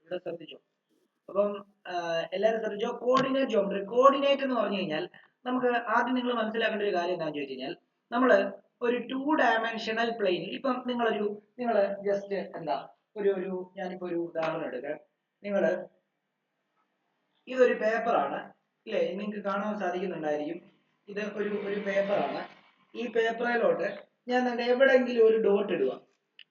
ഇവിടെ ശ്രദ്ധിച്ചോ. അപ്പം എല്ലാവരും ശ്രദ്ധിച്ചോ. Coordinate geometry. കോർഡിനേറ്റ് എന്ന് പറഞ്ഞു കഴിഞ്ഞാൽ നമുക്ക് ആദ്യം നിങ്ങൾ മനസ്സിലാക്കേണ്ട ഒരു കാര്യം എന്താണെന്ന് ചോദിച്ചു കഴിഞ്ഞാൽ നമ്മൾ ഒരു 2 ഡയമെൻഷണൽ പ്ലെയിൻ, ഇപ്പം നിങ്ങൾ ജസ്റ്റ് എന്താ ഒരു ഞാനിപ്പോ ഒരു ഉദാഹരണം എടുക്കാം. നിങ്ങൾ ഇതൊരു പേപ്പറാണ് ഇല്ലേ, നിങ്ങൾക്ക് കാണാൻ സാധിക്കുന്നുണ്ടായിരിക്കും. ഇത് ഒരു പേപ്പറാണ്. ഈ പേപ്പറിലോട്ട് ഞാൻ എവിടെയെങ്കിലും ഒരു ഡോട്ട് ഇടുക.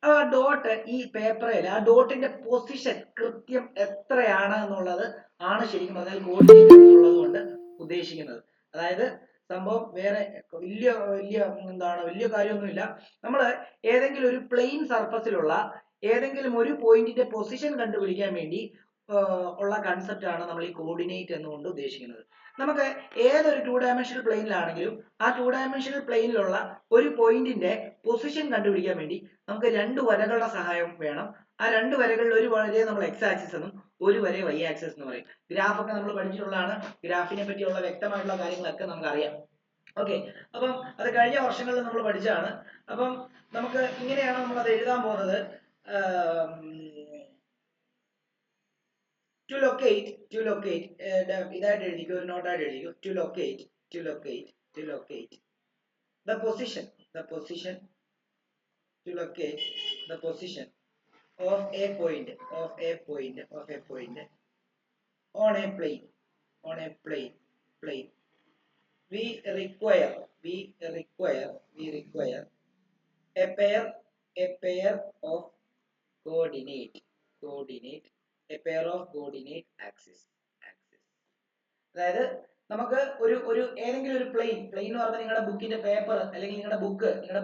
ആ ഡോട്ട് ഈ പേപ്പറിൽ ആ ഡോട്ടിന്റെ പൊസിഷൻ കൃത്യം എത്രയാണ് എന്നുള്ളത് ആണ് ശരിക്കും പറഞ്ഞാൽ കോർഡിനേറ്റ് എന്നുള്ളത് കൊണ്ട് ഉദ്ദേശിക്കുന്നത്. അതായത് സംഭവം വേറെ വലിയ വലിയ വലിയ കാര്യമൊന്നുമില്ല. നമ്മൾ ഏതെങ്കിലും ഒരു പ്ലെയിൻ സർഫസിലുള്ള ഏതെങ്കിലും ഒരു പോയിന്റിന്റെ പൊസിഷൻ കണ്ടുപിടിക്കാൻ വേണ്ടി ഉള്ള കൺസെപ്റ്റ് ആണ് നമ്മൾ ഈ കോർഡിനേറ്റ് എന്നുകൊണ്ട് ഉദ്ദേശിക്കുന്നത്. നമുക്ക് ഏതൊരു 2 ഡയമെൻഷണൽ പ്ലെയിനിലാണെങ്കിലും ആ 2 ഡയമെൻഷണൽ പ്ലെയിനിലുള്ള ഒരു പോയിന്റിന്റെ പൊസിഷൻ കണ്ടുപിടിക്കാൻ വേണ്ടി നമുക്ക് 2 വരകളുടെ സഹായം വേണം. ആ 2 വരകളിൽ ഒരു വരയെ നമ്മൾ എക്സ് ആക്സിസ് എന്നും ഒരു വരെ വൈ ആക്സിസ് എന്ന് പറയും. ഗ്രാഫൊക്കെ നമ്മൾ പഠിച്ചിട്ടുള്ളതാണ്. ഗ്രാഫിനെ പറ്റിയുള്ള വ്യക്തമായിട്ടുള്ള കാര്യങ്ങളൊക്കെ നമുക്കറിയാം. ഓക്കെ, അപ്പം അത് കഴിഞ്ഞ വർഷങ്ങളിൽ നമ്മൾ പഠിച്ചതാണ്. അപ്പം നമുക്ക് ഇങ്ങനെയാണ് നമ്മൾ അത് എഴുതാൻ പോകുന്നത്. to locate ഇതായിട്ട് എഴുതിക്കോ, ഒരു നോട്ടായിട്ട് എഴുതിക്കോ. to locate the position to locate the position of a point on a plane we require a pair of coordinate axis. അതായത് നമുക്ക് ഒരു ഏതെങ്കിലും ഒരു പ്ലെയിൻ എന്ന് പറഞ്ഞാൽ നിങ്ങളുടെ ബുക്കിന്റെ പേപ്പർ അല്ലെങ്കിൽ നിങ്ങളുടെ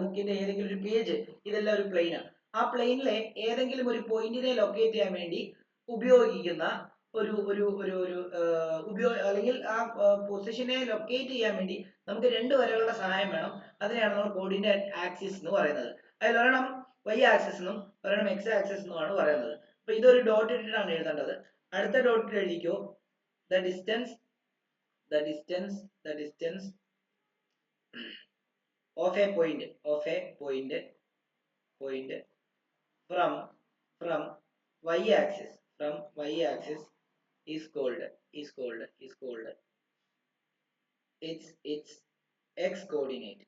ബുക്കിന്റെ ഏതെങ്കിലും ഒരു പേജ്, ഇതെല്ലാം ഒരു പ്ലെയിൻ ആണ്. ആ പ്ലെയിനിലെ ഏതെങ്കിലും ഒരു പോയിന്റിനെ ലൊക്കേറ്റ് ചെയ്യാൻ വേണ്ടി ഉപയോഗിക്കുന്ന അല്ലെങ്കിൽ ആ പൊസിഷനെ ലൊക്കേറ്റ് ചെയ്യാൻ വേണ്ടി നമുക്ക് 2 വരകളുടെ സഹായം വേണം. അതിനെയാണ് നമ്മൾ കോർഡിനേറ്റ് ആക്സിസ് എന്ന് പറയുന്നത്. അതിലൊരെണ്ണം വൈ ആക്സിസ് എന്നും ഒരെണ്ണം എക്സ് ആക്സിസ് എന്നുമാണ് പറയുന്നത്. അപ്പൊ ഇതൊരു ഡോട്ട് ഇട്ടിട്ടാണ് എഴുതേണ്ടത്. അടുത്ത ഡോട്ടിൽ എഴുതിക്കോ the distance of a point from y axis is called its x coordinate.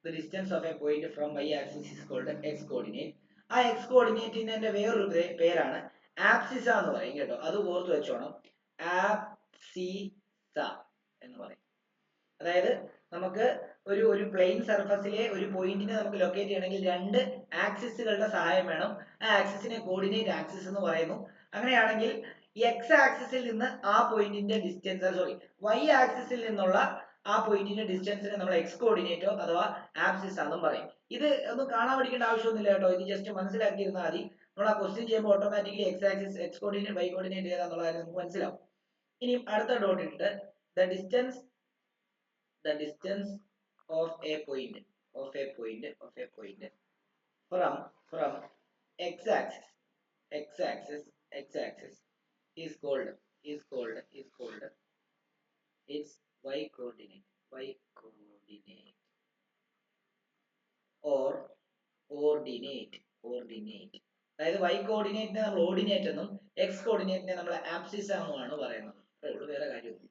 The distance of a point from y axis is called x coordinate. ആ x coordinateന്റെ വേറൊരു പേരാണ് ആബ്സിസ എന്ന് പറയും കേട്ടോ. അത് ഓർത്ത് വെച്ചോണം. ആബ്സിസ എന്ന് പറയും. അതായത് നമുക്ക് ഒരു പ്ലെയിൻ സർഫസിലെ ഒരു പോയിന്റിനെ നമുക്ക് ലൊക്കേറ്റ് ചെയ്യണമെങ്കിൽ 2 ആക്സിസുകളുടെ സഹായം വേണം. ആ ആക്സിസിനെ കോർഡിനേറ്റ് ആക്സിസ് എന്ന് പറയുന്നു. അങ്ങനെയാണെങ്കിൽ എക്സ് ആക്സിസിൽ നിന്ന് ആ പോയിന്റിന്റെ ഡിസ്റ്റൻസ്, വൈ ആക്സിസിൽ നിന്നുള്ള ആ പോയിന്റിന്റെ ഡിസ്റ്റൻസിനെ നമ്മൾ എക്സ് കോർഡിനേറ്റോ അഥവാ ആബ്സിസ് എന്നും പറയും. ഇത് ഒന്നും കാണാൻ പഠിക്കേണ്ട ആവശ്യമൊന്നുമില്ല കേട്ടോ. ഇത് ജസ്റ്റ് മനസ്സിലാക്കിയിരുന്നാൽ മതി. നമ്മൾ ആ ക്വസ്റ്റ്യൻ ചെയ്യുമ്പോൾ automatically X axis, X coordinate, Y coordinate ഏതാന്നുള്ള കാര്യം നമുക്ക് മനസ്സിലാവും. ഇനി അടുത്ത ഡോട്ട് ഇട്ടിട്ട് the distance of a point from x axis is called its y coordinate or ordinate. അതായത് y കോർഡിനേറ്റിനെ നമ്മൾ ഓർഡിനേറ്റ് എന്നും x കോർഡിനേറ്റിനെ നമ്മൾ ആബ്സിസ് എന്നുമാണ് പറയുന്നത്. വേറെ കാര്യമൊന്നുമില്ല.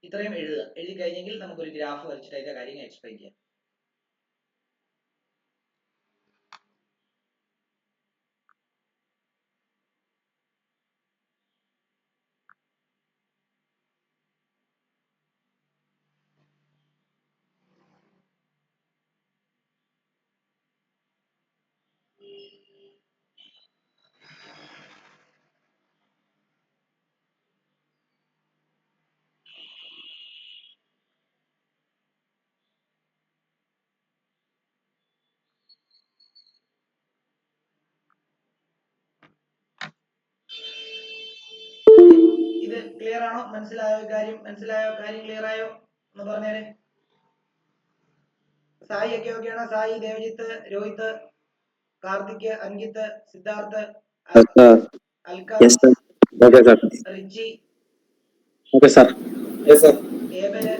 ഇത്രയും എഴുതി കഴിഞ്ഞെങ്കിൽ നമുക്കൊരു ഗ്രാഫ് വരച്ചിട്ട് അതിന്റെ കാര്യങ്ങൾ എക്സ്പ്ലെയിൻ ചെയ്യാം. ഇത് ക്ലിയർ ആണോ? മനസ്സിലായോ കാര്യം ക്ലിയർ ആയോ എന്ന് പറഞ്ഞേരെ. സായി ഒക്കെ ഓക്കെയാണോ? സായി, ദേവജിത്ത്, രോഹിത്, കാർത്തിക്, അങ്കിത്, സിദ്ധാർത്ഥ്, അൽക്കാസ്, റിച്ചി, ഏബല്,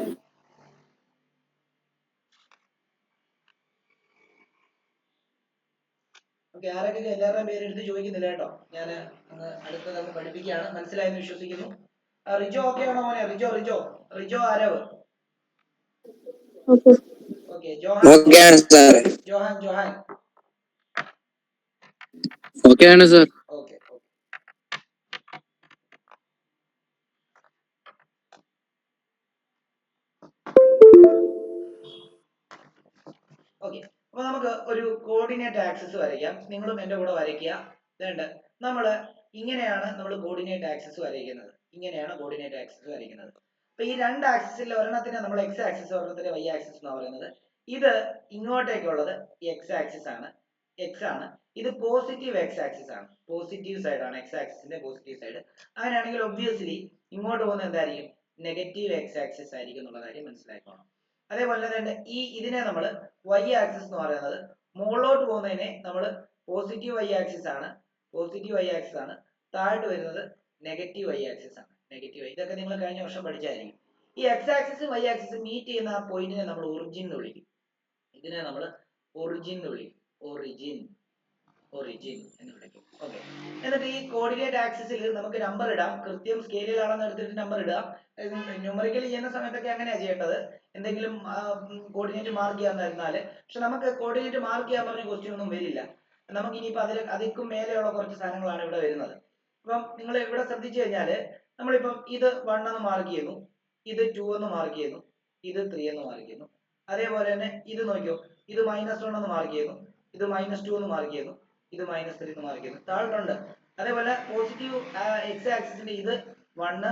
ഓക്കെ, ആരൊക്കെ എല്ലാവരുടെയും പേര് എടുത്ത് ചോദിക്കുന്നില്ല കേട്ടോ. ഞാൻ അങ്ങ് അടുത്തത് അങ്ങ് പഠിപ്പിക്കുകയാണ്. മനസ്സിലായെന്ന് വിശ്വസിക്കുന്നു. റിജോ ഓക്കെ ആണോ മോനെ? റിജോ റിജോ റിജോ ആരവ്. ഓക്കെ, ജോഹാൻ ജോഹാൻ ജോഹാൻ ഓക്കെ ആണ് സർ. Okay okay. അപ്പൊ നമുക്ക് ഒരു കോർഡിനേറ്റ് ആക്സിസ് വരയ്ക്കാം. നിങ്ങളും എന്റെ കൂടെ വരയ്ക്കുക. വേണ്ട, നമ്മള് ഇങ്ങനെയാണ് നമ്മൾ കോർഡിനേറ്റ് ആക്സിസ് വരയ്ക്കുന്നത്. ഇങ്ങനെയാണ് കോർഡിനേറ്റ് ആക്സിസ് വരയ്ക്കുന്നത്. അപ്പൊ ഈ രണ്ട് ആക്സിസിൽ ഒരെണ്ണത്തിന് നമ്മൾ എക്സ് ആക്സിസ്, ഒരെണ്ണത്തിന് വൈ ആക്സിസ് എന്നാണ് പറയുന്നത്. ഇത് ഇങ്ങോട്ടേക്കുള്ളത് എക്സ് ആക്സിസ് ആണ്, എക്സ് ആണ്. ഇത് പോസിറ്റീവ് എക്സ് ആക്സിസ് ആണ്, പോസിറ്റീവ് സൈഡ് ആണ് എക്സ് ആക്സിസിന്റെ പോസിറ്റീവ് സൈഡ്. അങ്ങനെയാണെങ്കിൽ ഒബ്വിയസ്ലി ഇങ്ങോട്ട് പോകുന്നത് എന്തായിരിക്കും? നെഗറ്റീവ് എക്സ് ആക്സിസ് ആയിരിക്കും എന്നുള്ള കാര്യം മനസ്സിലാക്കണം. അതേപോലെ തന്നെ ഇതിനെ നമ്മൾ വൈ ആക്സിസ് എന്ന് പറയുന്നത്, മുകളിലോട്ട് പോകുന്നതിനെ നമ്മൾ പോസിറ്റീവ് വൈ ആക്സിസ് ആണ്, പോസിറ്റീവ് വൈ ആക്സിസ് ആണ്. താഴോട്ട് വരുന്നത് നെഗറ്റീവ് വൈ ആക്സിസ് ആണ്, നെഗറ്റീവ്. ഇതൊക്കെ നിങ്ങൾ കഴിഞ്ഞ വർഷം പഠിച്ചായിരിക്കും. ഈ എക്സ് ആക്സിസും വൈ ആക്സിസും മീറ്റ് ചെയ്യുന്ന ആ പോയിന്റിനെ നമ്മൾ ഒറിജിൻ എന്ന് വിളിക്കും. ഇതിനെ നമ്മൾ ഒറിജിൻ എന്ന് വിളിക്കും, ഒറിജിൻ ഒറിജിൻ എന്ന് വിളിക്കും. ഓക്കെ, എന്നിട്ട് ഈ കോർഡിനേറ്റ് ആക്സിസിൽ നമുക്ക് നമ്പർ ഇടാം. കൃത്യം സ്കെയിലിലാണെന്ന് എടുത്തിട്ട് നമ്പർ ഇടാം. ന്യൂമറിക്കൽ ചെയ്യുന്ന സമയത്തൊക്കെ അങ്ങനെയാ ചെയ്യേണ്ടത്. എന്തെങ്കിലും കോർഡിനേറ്റ് മാർക്ക് ചെയ്യാൻ തരുന്നാല്. പക്ഷെ നമുക്ക് കോർഡിനേറ്റ് മാർക്ക് ചെയ്യാൻ പറഞ്ഞ ക്വസ്റ്റ്യൻ ഒന്നും വരില്ല. നമുക്ക് ഇനിയിപ്പോ അതിക്കും മേലെയുള്ള കുറച്ച് സാധനങ്ങളാണ് ഇവിടെ വരുന്നത്. അപ്പം നിങ്ങൾ ഇവിടെ ശ്രദ്ധിച്ചു കഴിഞ്ഞാല് നമ്മളിപ്പം ഇത് 1 എന്ന് മാർക്ക് ചെയ്യുന്നു, ഇത് 2 എന്ന് മാർക്ക് ചെയ്യുന്നു, ഇത് 3 എന്ന് മാർക്ക് ചെയ്യുന്നു. അതേപോലെ തന്നെ ഇത് നോക്കിയോ, ഇത് -1 എന്ന് മാർക്ക് ചെയ്യുന്നു, ഇത് -2 എന്ന് മാർക്ക് ചെയ്യുന്നു, ഇത് -3 എന്ന് മാർക്ക് ചെയ്യുന്നു. താഴോട്ടുണ്ട്. അതേപോലെ പോസിറ്റീവ് എക്സ് ആക്സിസിന്റെ ഇത് 1,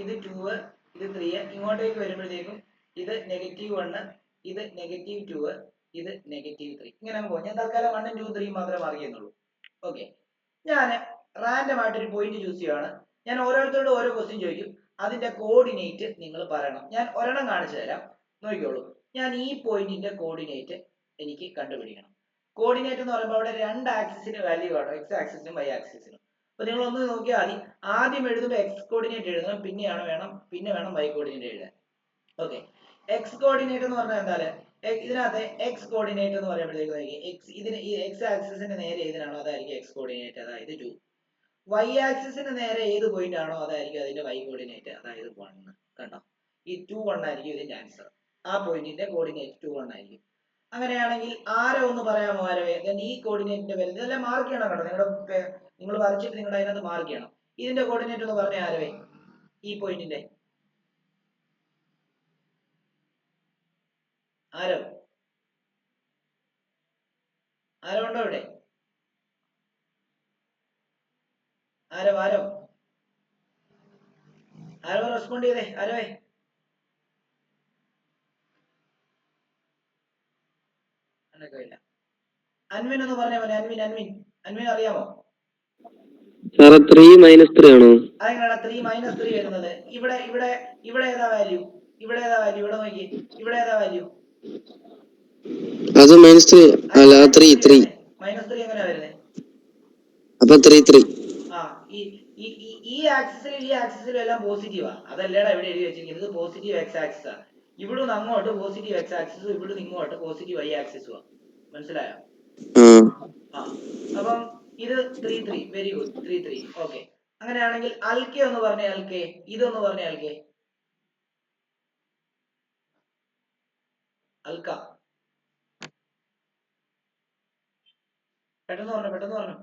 ഇത് 2, ഇത് 3. ഇങ്ങോട്ടേക്ക് വരുമ്പോഴത്തേക്കും ഇത് -1, ഇത് -2, ഇത് -3. ഇങ്ങനെ പോകും. ഞാൻ തൽക്കാലം 1, 2, 3 മാത്രമേ മാർക്ക് ചെയ്യുന്നുള്ളൂ. ഓക്കെ, ഞാൻ റാൻഡം ആയിട്ട് ഒരു പോയിന്റ് ചൂസ് ചെയ്യുകയാണ്. ഞാൻ ഓരോരുത്തരോടും ഓരോ ക്വസ്റ്റ്യൻ ചോദിക്കും. അതിന്റെ കോർഡിനേറ്റ് നിങ്ങൾ പറയണം. ഞാൻ ഒരെണ്ണം കാണിച്ചു തരാം, നോക്കിക്കോളൂ. ഞാൻ ഈ പോയിന്റിന്റെ കോർഡിനേറ്റ് എനിക്ക് കണ്ടുപിടിക്കണം. കോർഡിനേറ്റ് എന്ന് പറയുമ്പോൾ അവിടെ രണ്ട് ആക്സിസിന് വാല്യൂ കാണും, എക്സ് ആക്സിസിനും വൈ ആക്സിസിനും. അപ്പൊ നിങ്ങൾ ഒന്ന് നോക്കിയാൽ മതി. ആദ്യം എഴുതുമ്പോൾ എക്സ് കോർഡിനേറ്റ് എഴുതണം, പിന്നെ വേണം വൈ കോർഡിനേറ്റ് എഴുതാൻ. ഓക്കെ, എക്സ് കോർഡിനേറ്റ് എന്ന് പറഞ്ഞാൽ എന്താണ്? ഇതിനകത്ത് എക്സ് കോർഡിനേറ്റ് എന്ന് പറയുമ്പോഴത്തേക്ക് ഇതിന് ഈ എക്സ് ആക്സിസിന്റെ നേരെ ഏതിനാണോ അതായിരിക്കും എക്സ് കോർഡിനേറ്റ്, അതായത് 2. വൈ ആക്സിസിന് നേരെ ഏത് പോയിന്റ് ആണോ അതായിരിക്കും അതിന്റെ വൈ കോർഡിനേറ്റ്, അതായത് 1. കണ്ടോ, ഈ 2, 1 ആയിരിക്കും ഇതിന്റെ ആൻസർ. ആ പോയിന്റിന്റെ കോർഡിനേറ്റ് 2, 1 ആയിരിക്കും. അങ്ങനെയാണെങ്കിൽ ആരോ ഒന്ന് പറയാമോ? ആരവേ ഈ കോർഡിനേറ്റിന്റെ പേര് ഇതെല്ലാം മാർക്ക് ചെയ്യണം കേട്ടോ. നിങ്ങൾ വരച്ചിട്ട് നിങ്ങളുടെ അതിനകത്ത് മാർക്ക് ചെയ്യണം. ഇതിന്റെ കോർഡിനേറ്റ് ഒന്ന് പറഞ്ഞേ ആരവേ, ഈ പോയിന്റിന്റെ. ആരോ ആരോ ഉണ്ടോ ഇവിടെ? ആരോ ആരോ ആരോ റെസ്പോണ്ട് ചെയ്തേ, ആരവേ. അൻവിൻ ഒന്ന് പറഞ്ഞേ മോനെ, അൻവിൻ അൻവിൻ അൻവിൻ അറിയാമോ? 3 -3 ആണോ? അതെങ്ങനെയാണ് 3 - 3 വരുന്നത്? ഇവിടെ ഇവിടെ ഇവിടെ ഏതാ വാല്യൂ? ഇവിടെ ഏതാ വാല്യൂ? ഇവിടെ നോക്കി, ഇവിടെ ഏതാ വാല്യൂ? അത് -3 അല്ല, 3 -3 എങ്ങനെയാ വരുന്നത്? അപ്പൊ 3 ആ, ഈ ആക്സിസിലും എല്ലാം പോസിറ്റീവാ. അതല്ലേടാ ഇവിടെ എഴുതി വെച്ചിരിക്കുന്നത്. ഇത് പോസിറ്റീവ് എക്സ് ആക്സിസാ. ഇവിടുന്ന് അങ്ങോട്ട് പോസിറ്റീവ് എക്സ് ആക്സിസും ഇവിടുന്ന് ഇങ്ങോട്ട് പോസിറ്റീവ് വൈ ആക്സിസും. മനസ്സിലായോ? ആ, അപ്പം ഇത് 3 വെരി ഗുഡ്, 3 ഓക്കെ. അങ്ങനെയാണെങ്കിൽ അൽക്കെ ഒന്ന് പറഞ്ഞേ, അൽക്കെ. ഇതൊന്ന് പറഞ്ഞേ, അൽക്കെ. അൽക്ക, പെട്ടെന്ന് പറഞ്ഞു, പെട്ടെന്ന് പറഞ്ഞു.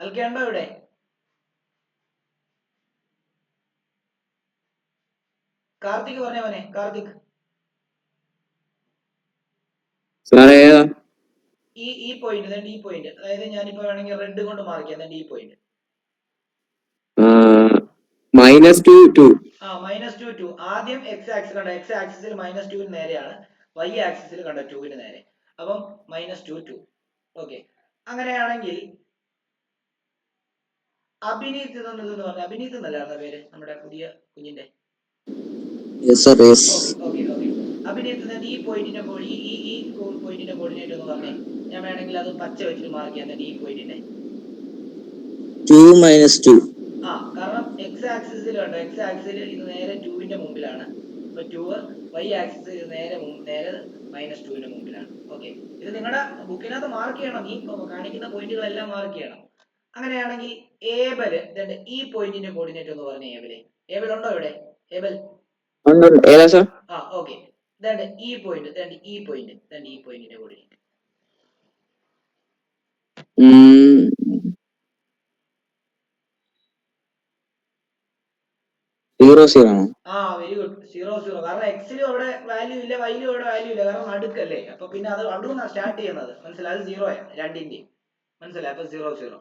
അൽക്കെ ഉണ്ടോ ഇവിടെ? കാർത്തിക് പറഞ്ഞേ മോനെ, കാർത്തിക്. ഈ പോയിന്റ്, ഈ പോയിന്റ്, അതായത് ഞാനിപ്പോ വേണമെങ്കിൽ റെഡ് കൊണ്ട് മാർക്ക് ചെയ്യാം. ഈ പോയിന്റ് -2 ആ, -2 2. ആദ്യം എക്സ് ആക്സിസ് കണ്ട, എക്സ് ആക്സിസിൽ -2 നേരെയാണ്, വൈ ആക്സിസിൽ കണ്ട 2 നേരെ. അപ്പം -2 2. ഓക്കെ, അങ്ങനെയാണെങ്കിൽ അഭിനീത് എന്ന് പറഞ്ഞ, അഭിനീത് എന്നല്ലായിരുന്ന പേര് നമ്മുടെ പുതിയ കുഞ്ഞിന്റെ? ഓക്കെ, അഭിനീത് ഈ പോയിന്റിന്റെ ഈ പോയിന്റിന്റെ കോർഡിനേറ്റ് ഒന്ന് പറഞ്ഞേ. ഞാൻ വേണമെങ്കിൽ അത് പച്ച വെച്ചിട്ട് മാർക്ക് ചെയ്യാൻ. ഈ പോയിന്റിന്റെ 2 - 2. ആ, കാരണം എക്സ് ആക്സിസിൽ കണ്ടോ, എക്സ് ആക്സിസിൽ ഇത് നേരെ 2ന്റെ മുമ്പിലാണ്, അപ്പൊ 2 y ആക്സിസ് നേരെ -2ന് മുമ്പിലാണ്. ഓക്കെ, ഇത് നിങ്ങളുടെ ബുക്കിനകത്ത് മാർക്ക് ചെയ്യണം. ഈ കാണിക്കുന്ന പോയിന്റുകളെല്ലാം മാർക്ക് ചെയ്യണം. അങ്ങനെയാണെങ്കിൽ ഏബൽ ഈ പോയിന്റിന്റെ കോർഡിനേറ്റ് ഒന്ന് പറഞ്ഞേ. ഏബൽ ഉണ്ടോ ഇവിടെ? ഏബൽ ഏതാ സാർ? ഓക്കെ, ഈ പോയിന്റ് ഈ പോയിന്റിന്റെ കോർഡിനേറ്റ് 0 0 ആണോ? Very good. 0 0. കാരണം എക്സിലും അവിടെ വാല്യൂ ഇല്ല, വൈയിലും അവിടെ വാല്യൂ ഇല്ല, കാരണം നടുക്കല്ലേ. അപ്പൊ പിന്നെ അത് അവിടുന്ന് സ്റ്റാർട്ട് ചെയ്യുന്നത്. മനസ്സിലായി? അത് 0 രണ്ടിന്റെയും. മനസ്സിലായി? അപ്പൊ 0 0.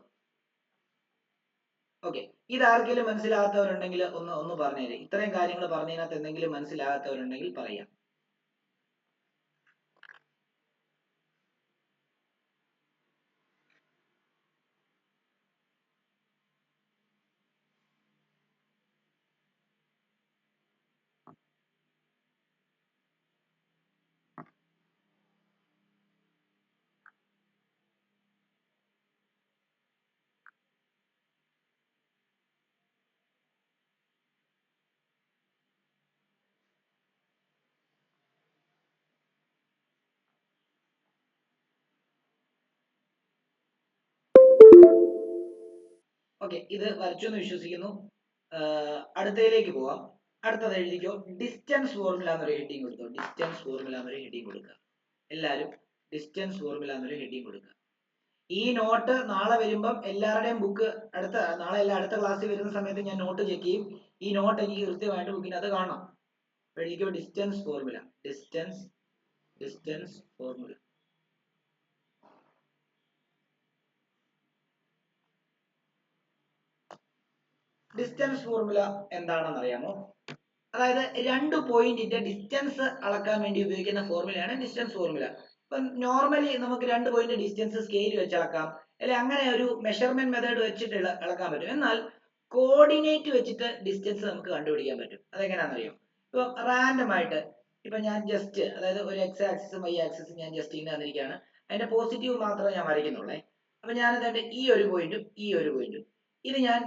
ഓക്കെ, ഇത് ആർക്കെങ്കിലും മനസ്സിലാകാത്തവരുണ്ടെങ്കിൽ ഒന്ന് പറഞ്ഞേരെ. ഇത്രയും കാര്യങ്ങൾ പറഞ്ഞതിനകത്ത് എന്തെങ്കിലും മനസ്സിലാകാത്തവരുണ്ടെങ്കിൽ പറയാം. ഓക്കെ, ഇത് വരച്ചു എന്ന് വിശ്വസിക്കുന്നു. അടുത്തതിലേക്ക് പോവാം. അടുത്തത് എഴുതിക്കോ. ഡിസ്റ്റൻസ് ഫോർമുല എന്നൊരു ഹെഡിങ് കൊടുത്തോ. ഡിസ്റ്റൻസ് ഫോർമുല എന്നൊരു ഹെഡിങ് കൊടുക്കുക. എല്ലാവരും ഡിസ്റ്റൻസ് ഫോർമുല എന്നൊരു ഹെഡിങ് കൊടുക്കുക. ഈ നോട്ട് നാളെ വരുമ്പം എല്ലാവരുടെയും ബുക്ക് നാളെ അല്ല, അടുത്ത ക്ലാസ്സിൽ വരുന്ന സമയത്ത് ഞാൻ നോട്ട് ചെക്ക് ചെയ്യും. ഈ നോട്ട് എനിക്ക് കൃത്യമായിട്ട് ബുക്കിനകത്ത് കാണണം. എഴുതിക്കോ. Distance formula. Distance formula. Distance formula എന്താണെന്ന് അറിയാമോ? അതായത് രണ്ട് പോയിന്റിന്റെ ഡിസ്റ്റൻസ് അളക്കാൻ വേണ്ടി ഉപയോഗിക്കുന്ന ഫോർമുലയാണ് ഡിസ്റ്റൻസ് ഫോർമുല. ഇപ്പം നോർമലി നമുക്ക് രണ്ട് പോയിന്റ് ഡിസ്റ്റൻസ് സ്കെയിൽ വെച്ച് അളക്കാം, അല്ലെ അങ്ങനെ ഒരു മെഷർമെന്റ് മെത്തേഡ് വെച്ചിട്ട് അളക്കാൻ പറ്റും. എന്നാൽ കോർഡിനേറ്റ് വെച്ചിട്ട് ഡിസ്റ്റൻസ് നമുക്ക് കണ്ടുപിടിക്കാൻ പറ്റും. അതെങ്ങനെയാണെന്ന് അറിയാം? ഇപ്പൊ റാൻഡം ആയിട്ട് ഇപ്പൊ ഞാൻ ജസ്റ്റ്, അതായത് ഒരു എക്സ് ആക്സിസും വൈ ആക്സിസും ഞാൻ ജസ്റ്റ് ഇങ്ങനെ തന്നിരിക്കുകയാണ്. അതിന്റെ പോസിറ്റീവ് മാത്രമേ ഞാൻ വരയ്ക്കുന്നുള്ളേ. അപ്പൊ ഞാൻ അതിന്റെ ഈ ഒരു പോയിന്റും ഇത് ഞാൻ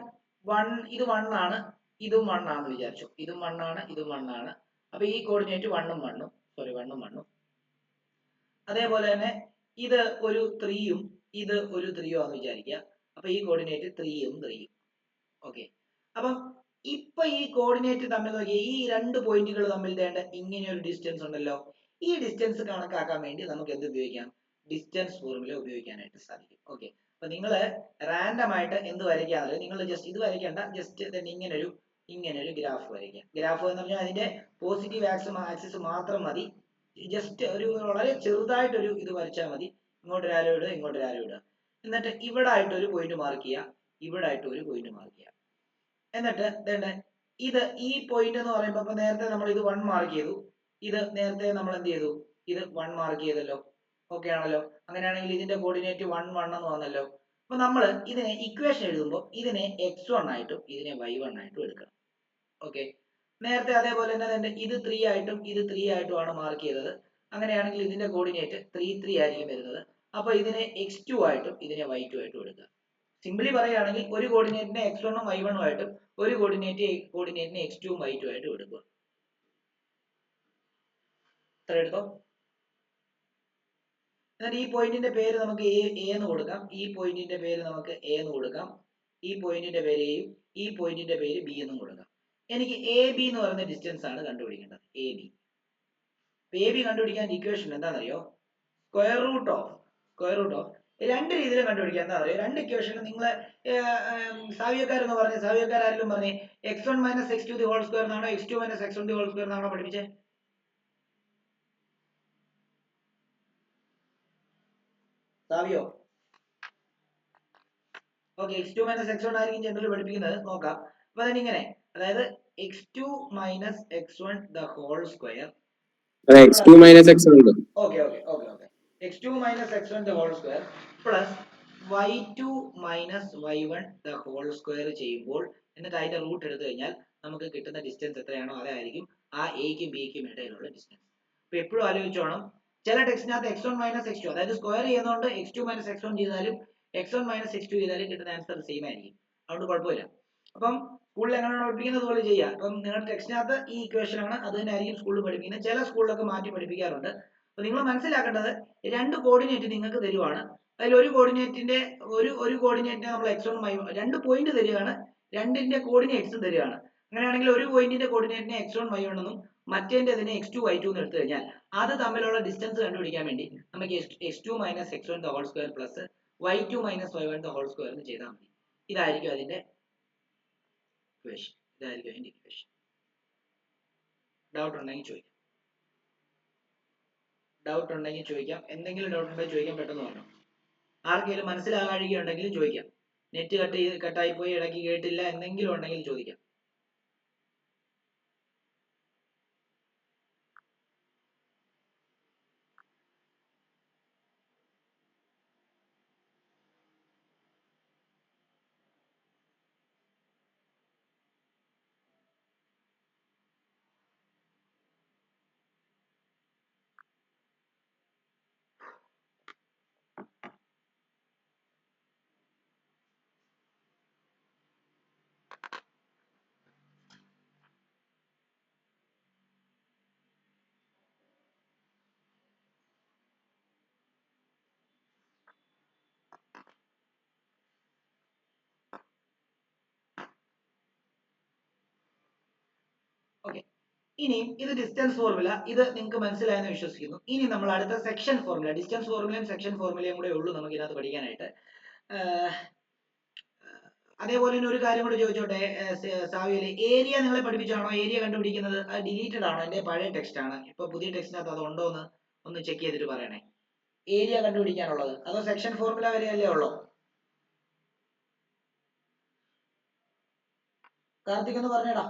ഇത് 1 ആണ്, ഇതും 1 ആണെന്ന് വിചാരിച്ചു. ഇതും 1 ആണ്, ഇതും 1 ആണ്. അപ്പൊ ഈ കോർഡിനേറ്റ് 1 ഉം 1 ഉം. അതേപോലെ തന്നെ ഇത് ഒരു 3ഉം ഇത് ഒരു 3ഉം ആണെന്ന് വിചാരിക്കുക. അപ്പൊ ഈ കോർഡിനേറ്റ് 3ഉം 3ഉം. ഓക്കെ, അപ്പം ഇപ്പൊ ഈ കോർഡിനേറ്റ് തമ്മിൽ നോക്കിയ ഈ രണ്ട് പോയിന്റുകൾ തമ്മിൽ വേണ്ട ഇങ്ങനെ ഒരു ഡിസ്റ്റൻസ് ഉണ്ടല്ലോ. ഈ ഡിസ്റ്റൻസ് കണക്കാക്കാൻ വേണ്ടി നമുക്ക് എന്ത് ഉപയോഗിക്കാം? ഡിസ്റ്റൻസ് ഫോർമുല ഉപയോഗിക്കാനായിട്ട് സാധിക്കും. ഓക്കെ, അപ്പൊ നിങ്ങൾ റാൻഡം ആയിട്ട് എന്ത് വരയ്ക്കാതെ നിങ്ങൾ ജസ്റ്റ് ഇത് വരയ്ക്കേണ്ട. ജസ്റ്റ് ഇങ്ങനെ ഒരു ഗ്രാഫ് വരയ്ക്കുക. ഗ്രാഫ് എന്ന് പറഞ്ഞാൽ അതിന്റെ പോസിറ്റീവ് ആക്സിസ് മാത്രം മതി. ജസ്റ്റ് ഒരു വളരെ ചെറുതായിട്ടൊരു ഇത് വരച്ചാൽ മതി. ഇങ്ങോട്ട് ഒരു ആരോ ഇടുക, ഇങ്ങോട്ട് ഒരു ആരോ ഇടുക. എന്നിട്ട് ഇവിടെ ആയിട്ട് ഒരു പോയിന്റ് മാർക്ക് ചെയ്യുക, ഇവിടെ ആയിട്ട് ഒരു പോയിന്റ് മാർക്ക് ചെയ്യുക. എന്നിട്ട് ഇത് ഈ പോയിന്റ് എന്ന് പറയുമ്പോൾ ഇപ്പൊ നേരത്തെ നമ്മൾ ഇത് 1 മാർക്ക് ചെയ്തു. ഇത് നേരത്തെ നമ്മൾ എന്ത് ചെയ്തു? ഇത് 1 മാർക്ക് ചെയ്തല്ലോ. ഓക്കെ ആണല്ലോ? അങ്ങനെയാണെങ്കിൽ ഇതിന്റെ കോർഡിനേറ്റ് 1 1 എന്ന് വന്നല്ലോ. അപ്പൊ നമ്മൾ ഇതിനെ ഇക്വേഷൻ എഴുതുമ്പോൾ ഇതിനെ x1 ആയിട്ടും ഇതിനെ y1 ആയിട്ടും എടുക്കണം. ഓക്കെ, നേരത്തെ അതേപോലെ തന്നെ ഇത് 3 ആയിട്ടും ഇത് 3 ആയിട്ടും ആണ് മാർക്ക് ചെയ്തത്. അങ്ങനെയാണെങ്കിൽ ഇതിന്റെ കോർഡിനേറ്റ് 3 3 ആയിരിക്കും വരുന്നത്. അപ്പൊ ഇതിനെ x2 ആയിട്ടും ഇതിനെ y2 ആയിട്ടും എടുക്കുക. സിംപ്ലി പറയുകയാണെങ്കിൽ ഒരു കോർഡിനേറ്റിനെ x1 ഉം y1 ഉം ആയിട്ടും ഒരു കോർഡിനേറ്റിനെ x2 ഉം y2 ആയിട്ടും എടുക്കുക. ഇത്ര എടുത്തോ. എന്നിട്ട് ഈ പോയിന്റിന്റെ പേര് നമുക്ക് എ എന്ന് കൊടുക്കാം. ഈ പോയിന്റിന്റെ പേര് നമുക്ക് എ എന്ന് കൊടുക്കാം. ഈ പോയിന്റിന്റെ പേര് എയും ഈ പോയിന്റിന്റെ പേര് ബി എന്നും കൊടുക്കാം. എനിക്ക് എ ബി എന്ന് പറയുന്ന ഡിസ്റ്റൻസ് ആണ് കണ്ടുപിടിക്കേണ്ടത്. എ ബി കണ്ടുപിടിക്കാൻ ഇക്വേഷൻ എന്താണെന്നറിയോ? സ്ക്വയർ റൂട്ട് ഓഫ് രണ്ട് രീതിയിലും കണ്ടുപിടിക്കാം. എന്താ പറയുക? രണ്ട് ഇക്വേഷൻ നിങ്ങൾ സാവിയക്കാരെന്ന് പറഞ്ഞേ, സാവിയക്കാരെങ്കിലും പറഞ്ഞേ x1 - x2 the whole square എന്നാണോ x2 - x1 the whole square എന്നാണോ പഠിപ്പിച്ചേ? സാവിയോ? ഓക്കെ, x2 - x1 ആയിരിക്കും ജനറൽ പഠിപ്പിക്കുന്നത്. നോക്കാം. അപ്പൊ അതിന് ഇങ്ങനെ, അതായത് x2 - x1 the whole square. x2 - x1. ഓക്കെ x2 - x1 the whole square plus y2 - y1 the whole square ചെയ്യുമ്പോൾ, എന്നിട്ട് അതിന്റെ റൂട്ട് എടുത്തു കഴിഞ്ഞാൽ നമുക്ക് കിട്ടുന്ന ഡിസ്റ്റൻസ് എത്രയാണോ അതായിരിക്കും ആ എക്കും ബിക്കും ഇടയിലുള്ള ഡിസ്റ്റൻസ്. അപ്പൊ എപ്പോഴും ആലോചിച്ചോണം, ചില ടെക്സ്റ്റിനകത്ത് x1 - x2, അതായത് സ്ക്വയർ ചെയ്യുന്നതുകൊണ്ട് x2 - x1 ചെയ്താലും x1 - x2 ചെയ്താലും കിട്ടുന്ന ആൻസർ സെയിം ആയിരിക്കും. അതുകൊണ്ട് കുഴപ്പമില്ല. അപ്പം സ്കൂളിൽ എങ്ങനെയാണ് പഠിപ്പിക്കുന്നത് പോലെ ചെയ്യുക. അപ്പം നിങ്ങളുടെ ടെക്സ്റ്റിനകത്ത് ഈ ഇക്വേഷൻ ആണ്, അത് തന്നെ ആയിരിക്കും സ്കൂളിൽ പഠിപ്പിക്കുന്നത്. ചില സ്കൂളിലൊക്കെ മാറ്റി പഠിപ്പിക്കാറുണ്ട്. അപ്പൊ നിങ്ങൾ മനസ്സിലാക്കേണ്ടത് 2 കോർഡിനേറ്റ് നിങ്ങൾക്ക് തരുവാണ്. അതിൽ ഒരു കോർഡിനേറ്റിന്റെ ഒരു കോർഡിനേറ്റിനെ നമ്മൾ x1 y1 2 പോയിന്റ് തരികയാണ്, രണ്ടിന്റെ കോർഡിനേറ്റ്സും തരികയാണ്. അങ്ങനെയാണെങ്കിൽ ഒരു പോയിന്റിന്റെ കോർഡിനേറ്റിനെ x1 y1 എന്നും മറ്റേതിനെ x2 y2 എന്ന് എടുത്തു കഴിഞ്ഞാൽ അത് തമ്മിലുള്ള ഡിസ്റ്റൻസ് കണ്ടുപിടിക്കാൻ വേണ്ടി നമുക്ക് x2 minus x1 the whole square plus y2 minus y1 the whole square എന്ന് ചെയ്താൽ മതി. ഇതായിരിക്കും അതിന്റെ ഇക്വേഷൻ. ഇതായിരിക്കും അതിന്റെ ഇക്വേഷൻ. ഡൗട്ട് ഉണ്ടെങ്കിൽ ചോദിക്കാം. ഡൗട്ട് ഉണ്ടെങ്കിൽ ചോദിക്കാം. എന്തെങ്കിലും ഡൗട്ട് ഉണ്ടെങ്കിൽ ചോദിക്കാൻ പെട്ടെന്ന് പറഞ്ഞു. ആർക്കെങ്കിലും മനസ്സിലാകാഴികയുണ്ടെങ്കിലും ചോദിക്കാം. നെറ്റ് കട്ടായി പോയി ഇടയ്ക്ക് കേട്ടില്ല എന്തെങ്കിലും ഉണ്ടെങ്കിൽ ചോദിക്കാം. ഓക്കെ, ഇനി ഇത് ഡിസ്റ്റൻസ് ഫോർമുല, ഇത് നിങ്ങൾക്ക് മനസ്സിലായെന്ന് വിശ്വസിക്കുന്നു. ഇനി നമ്മൾ അടുത്ത സെക്ഷൻ ഫോർമുല, ഡിസ്റ്റൻസ് ഫോർമുലയും സെക്ഷൻ ഫോർമുലയും കൂടെ ഉള്ളൂ നമുക്ക് ഇതിനകത്ത് പഠിക്കാനായിട്ട്. അതേപോലെ തന്നെ ഒരു കാര്യം കൂടി ചോദിച്ചോട്ടെ, സാവിയില് ഏരിയ നിങ്ങളെ പഠിപ്പിച്ചാണോ ഏരിയ കണ്ടുപിടിക്കുന്നത്? അത് ഡിലീറ്റഡ് ആണോ? എന്റെ പഴയ ടെക്സ്റ്റ് ആണ്. ഇപ്പൊ പുതിയ ടെക്സ്റ്റിനകത്ത് അത് ഉണ്ടോ എന്ന് ഒന്ന് ചെക്ക് ചെയ്തിട്ട് പറയണേ. ഏരിയ കണ്ടുപിടിക്കാനുള്ളത് അതോ സെക്ഷൻ ഫോർമുല വരെയല്ലേ ഉള്ളോ? കാർത്തിക് എന്ന് പറഞ്ഞേടാ.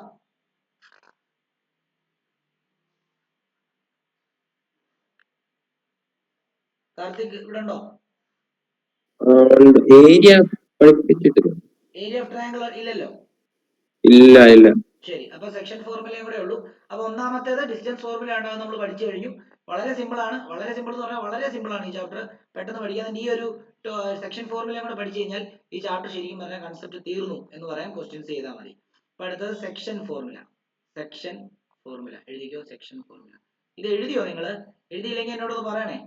കാർത്തിക് ഇവിടെ ഉണ്ടോ? ഏരിയ പഠിപ്പിച്ചിട്ടില്ല. ഏരിയ ഓഫ് ട്രയാങ്കിൾ ഇല്ലല്ലോ. ഇല്ല ഇല്ല. ശരി, അപ്പൊ സെക്ഷൻ ഫോർമുലയും കൂടെ ഉള്ളൂ. അപ്പൊ ഒന്നാമത്തേത് ഡിസ്റ്റൻസ് ഫോർമുല ആണ്, നമ്മൾ പഠിച്ചു കഴിഞ്ഞു. വളരെ സിമ്പിൾ ആണ്. വളരെ സിമ്പിൾ എന്ന് പറഞ്ഞാൽ വളരെ സിമ്പിൾ ആണ് ഈ ചാപ്റ്റർ. പെട്ടെന്ന് പഠിക്കാൻ. ഈ ഒരു സെക്ഷൻ ഫോർമുലയും കൂടെ പഠിച്ചു കഴിഞ്ഞാൽ ഈ ചാപ്റ്റർ ശരിക്കും പറഞ്ഞാൽ കൺസെപ്റ്റ് തീർന്നു എന്ന് പറയാൻ ക്വസ്റ്റ്യൻസ് ചെയ്താൽ മതി. അപ്പൊ അടുത്തത് സെക്ഷൻ ഫോർമുല. സെക്ഷൻ ഫോർമുല എഴുതിക്കോ. സെക്ഷൻ ഫോർമുല ഇത് എഴുതിയോ നിങ്ങൾ? എഴുതിയില്ലെങ്കിൽ എന്നോടൊന്ന് പറയണേ.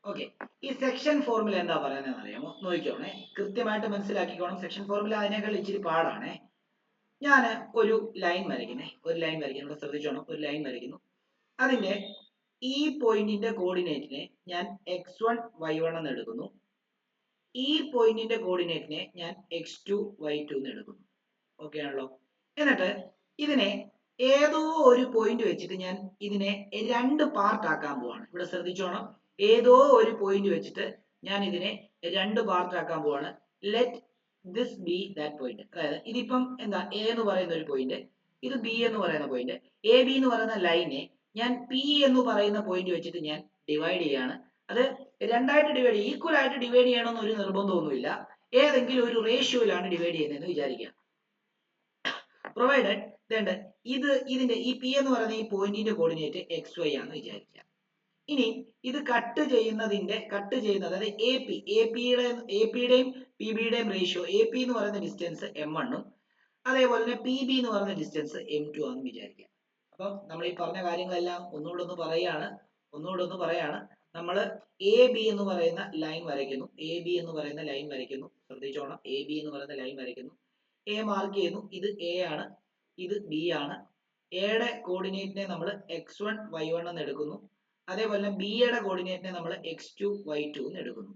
ഓക്കെ, ഈ സെക്ഷൻ ഫോർമുല എന്താ പറയുന്നത് അറിയാമോ? നോക്കിക്കോണേ, കൃത്യമായിട്ട് മനസ്സിലാക്കിക്കോണം. സെക്ഷൻ ഫോർമുല അതിനേക്കാൾ ഇച്ചിരി പാടാണേ. ഞാൻ ഒരു ലൈൻ വരയ്ക്കുന്നേ, ഒരു ലൈൻ വരയ്ക്കുന്നു. ഇവിടെ ശ്രദ്ധിച്ചോണം, ഒരു ലൈൻ വരയ്ക്കുന്നു. അതിന്റെ ഈ പോയിന്റിന്റെ കോർഡിനേറ്റിനെ ഞാൻ x1 y1 എന്ന് എടുക്കുന്നു. ഈ പോയിന്റിന്റെ കോർഡിനേറ്റിനെ ഞാൻ x2 y2 എന്ന് എടുക്കുന്നു. ഓക്കെ ആണല്ലോ? എന്നിട്ട് ഇതിനെ ഏതോ ഒരു പോയിന്റ് വെച്ചിട്ട് ഞാൻ ഇതിനെ 2 പാർട്ട് ആക്കാൻ പോവാണ്. ഇവിടെ ശ്രദ്ധിച്ചോണം, ഏതോ ഒരു പോയിന്റ് വെച്ചിട്ട് ഞാൻ ഇതിനെ 2 പാർട്ട് ആക്കാൻ പോവാണ്. Let this B that point. അതായത് ഇതിപ്പം എന്താ, എ എന്ന് പറയുന്ന ഒരു പോയിന്റ്, ഇത് ബി എന്ന് പറയുന്ന പോയിന്റ്. എ ബി എന്ന് പറയുന്ന ലൈനെ ഞാൻ പി എന്ന് പറയുന്ന പോയിന്റ് വെച്ചിട്ട് ഞാൻ ഡിവൈഡ് ചെയ്യാണ്. അത് രണ്ടായിട്ട് ഡിവൈഡ്, ഈക്വൽ ആയിട്ട് ഡിവൈഡ് ചെയ്യണമെന്ന് ഒരു നിർബന്ധമൊന്നുമില്ല. ഏതെങ്കിലും ഒരു റേഷ്യോയിലാണ് ഡിവൈഡ് ചെയ്യുന്നതെന്ന് വിചാരിക്കുക. പ്രൊവൈഡഡ് ഇതിന്റെ ഈ പി എന്ന് പറയുന്ന ഈ പോയിന്റിന്റെ കോർഡിനേറ്റ് എക്സ് വൈ ആണെന്ന് വിചാരിക്കുക. ഇനി ഇത് കട്ട് ചെയ്യുന്നത് അതായത് എ പിയുടെയും പി ബിയുടെയും റേഷ്യോ, എ പി എന്ന് പറയുന്ന ഡിസ്റ്റൻസ് m1 ഉം അതേപോലെ തന്നെ പി ബി എന്ന് പറയുന്ന ഡിസ്റ്റൻസ് m2 ആണെന്ന് വിചാരിക്കുക. അപ്പം നമ്മൾ ഈ പറഞ്ഞ കാര്യങ്ങളെല്ലാം ഒന്നുകൂടെ ഒന്ന് പറയാണ്. നമ്മൾ എ ബി എന്ന് പറയുന്ന ലൈൻ വരയ്ക്കുന്നു. ശ്രദ്ധിച്ചോണം, എ ബി എന്ന് പറയുന്ന ലൈൻ വരയ്ക്കുന്നു. എ മാർക്ക് ചെയ്യുന്നു. ഇത് എ ആണ്, ഇത് ബി ആണ്. എയുടെ കോർഡിനേറ്റിനെ നമ്മൾ x1 y1 എന്ന് എടുക്കുന്നു. അതേപോലെ തന്നെ ബി യുടെ കോർഡിനേറ്റിനെ നമ്മൾ x2 y2 എന്ന് എടുക്കുന്നു.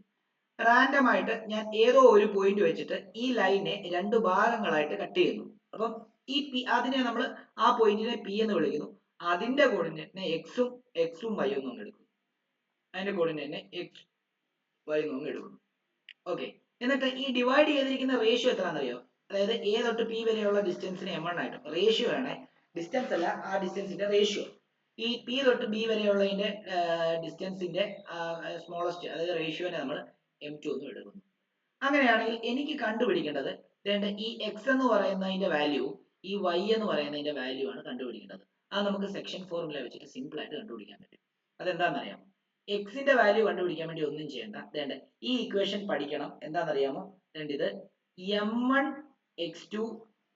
റാൻഡം ആയിട്ട് ഞാൻ ഏതോ ഒരു പോയിന്റ് വെച്ചിട്ട് ഈ ലൈനെ 2 ഭാഗങ്ങളായിട്ട് കട്ട് ചെയ്യുന്നു. അപ്പം ഈ പി, അതിനെ നമ്മൾ ആ പോയിന്റിനെ പി എന്ന് വിളിക്കുന്നു. അതിന്റെ കോർഡിനേറ്റിനെ എക്സും വൈ എന്നും എടുക്കുന്നു. അതിന്റെ കോർഡിനേറ്റിനെ x y എന്നും എടുക്കുന്നു. ഓക്കെ, എന്നിട്ട് ഈ ഡിവൈഡ് ചെയ്തിരിക്കുന്ന റേഷ്യോ എത്രയാണെന്നറിയോ? അതായത് എ തൊട്ട് പി വരെയുള്ള ഡിസ്റ്റൻസിന് m1 ആയിട്ട് റേഷ്യോ ആണ്, ഡിസ്റ്റൻസ് അല്ല, ആ ഡിസ്റ്റൻസിന്റെ റേഷ്യോ. ഈ പി തൊട്ട് ബി വരെയുള്ളതിന്റെ ഡിസ്റ്റൻസിന്റെ സ്മോളസ്റ്റ് അതായത് റേഷ്യോനെ നമ്മൾ m2 എന്ന് എടുക്കുന്നു. അങ്ങനെയാണെങ്കിൽ എനിക്ക് കണ്ടുപിടിക്കേണ്ടത് ഈ x എന്ന് പറയുന്നതിന്റെ വാല്യൂ ഈ y എന്ന് പറയുന്നതിന്റെ വാല്യൂ ആണ് കണ്ടുപിടിക്കേണ്ടത്. അത് നമുക്ക് സെക്ഷൻ ഫോർമുല വെച്ചിട്ട് സിമ്പിൾ ആയിട്ട് കണ്ടുപിടിക്കാൻ പറ്റും. അതെന്താണെന്നറിയാമോ? എക്സിന്റെ വാല്യൂ കണ്ടുപിടിക്കാൻ വേണ്ടി ഒന്നും ചെയ്യണ്ട. ഈ ഇക്വേഷൻ പഠിക്കണം. എന്താണെന്നറിയാമോ? ഇത് m1 x2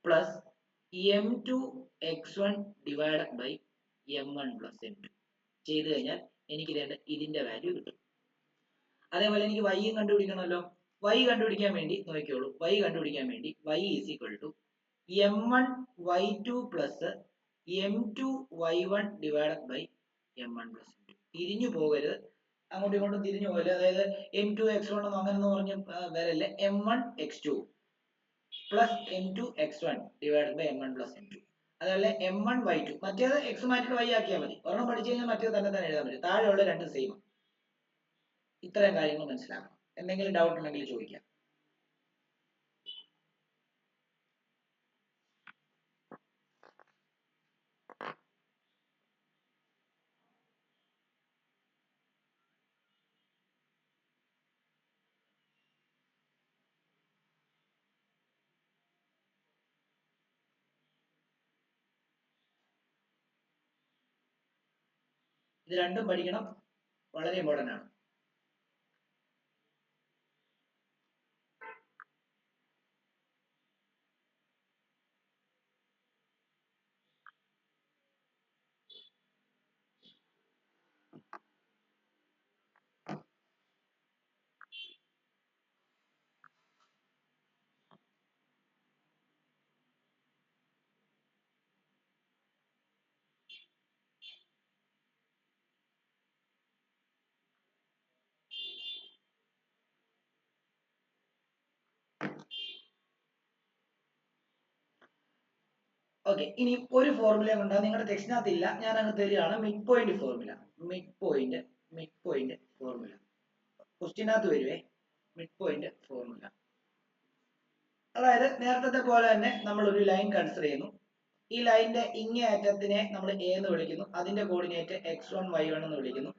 plus m2 x1 divided by m1 plus m2 ചെയ്തു കഴിഞ്ഞാൽ എനിക്ക് ഇതിന്റെ വാല്യൂ കിട്ടും. അതേപോലെ എനിക്ക് y കണ്ടുപിടിക്കണമല്ലോ. y കണ്ടുപിടിക്കാൻ വേണ്ടി നോക്കിയോളൂ. y കണ്ടുപിടിക്കാൻ വേണ്ടി y is equal to m1 y2 plus m2 y1 divided by m1 plus m2. തിരിഞ്ഞു പോകരുത്, അങ്ങോട്ടും ഇങ്ങോട്ടും തിരിഞ്ഞു പോകരുത്. അതായത് m2 x1 ഒന്നും അങ്ങനെ പറഞ്ഞ് വരല്ലേ. m1 x2 plus m2 x1 divided by m1 plus m2. അതുപോലെ m1 y2, മറ്റേത് x മാറ്റിട്ട് y ആക്കിയാൽ മതി. ഒരെണ്ണം പഠിച്ചു കഴിഞ്ഞാൽ മറ്റേത് തന്നെ എഴുതാൻ പറ്റും. താഴെയുള്ള രണ്ട് സെയിം. ഇത്രയും കാര്യങ്ങൾ മനസ്സിലാക്കണം. എന്തെങ്കിലും ഡൗട്ട് ഉണ്ടെങ്കിൽ ചോദിക്കാം. ഇത് രണ്ടും പഠിക്കണം, വളരെ ഇമ്പോർട്ടന്റ് ആണ്. ഓക്കെ, ഇനി ഒരു ഫോർമുല ഉണ്ട്, നിങ്ങളുടെ ടെക്സ്റ്റിനകത്ത് ഇല്ല, ഞാൻ അങ്ങ് തരികയാണ്. Mid point formula. Mid point formula ക്വസ്റ്റിനകത്ത് വരുവേ. മിഡ് പോയിന്റ് ഫോർമുല അതായത് നേരത്തെ പോലെ തന്നെ നമ്മൾ ഒരു ലൈൻ കൺസിഡർ ചെയ്യുന്നു. ഈ ലൈനിന്റെ ഇങ്ങേ അറ്റത്തിനെ നമ്മൾ എ എന്ന് വിളിക്കുന്നു. അതിന്റെ കോർഡിനേറ്റ് x1 y1 എന്ന് വിളിക്കുന്നു.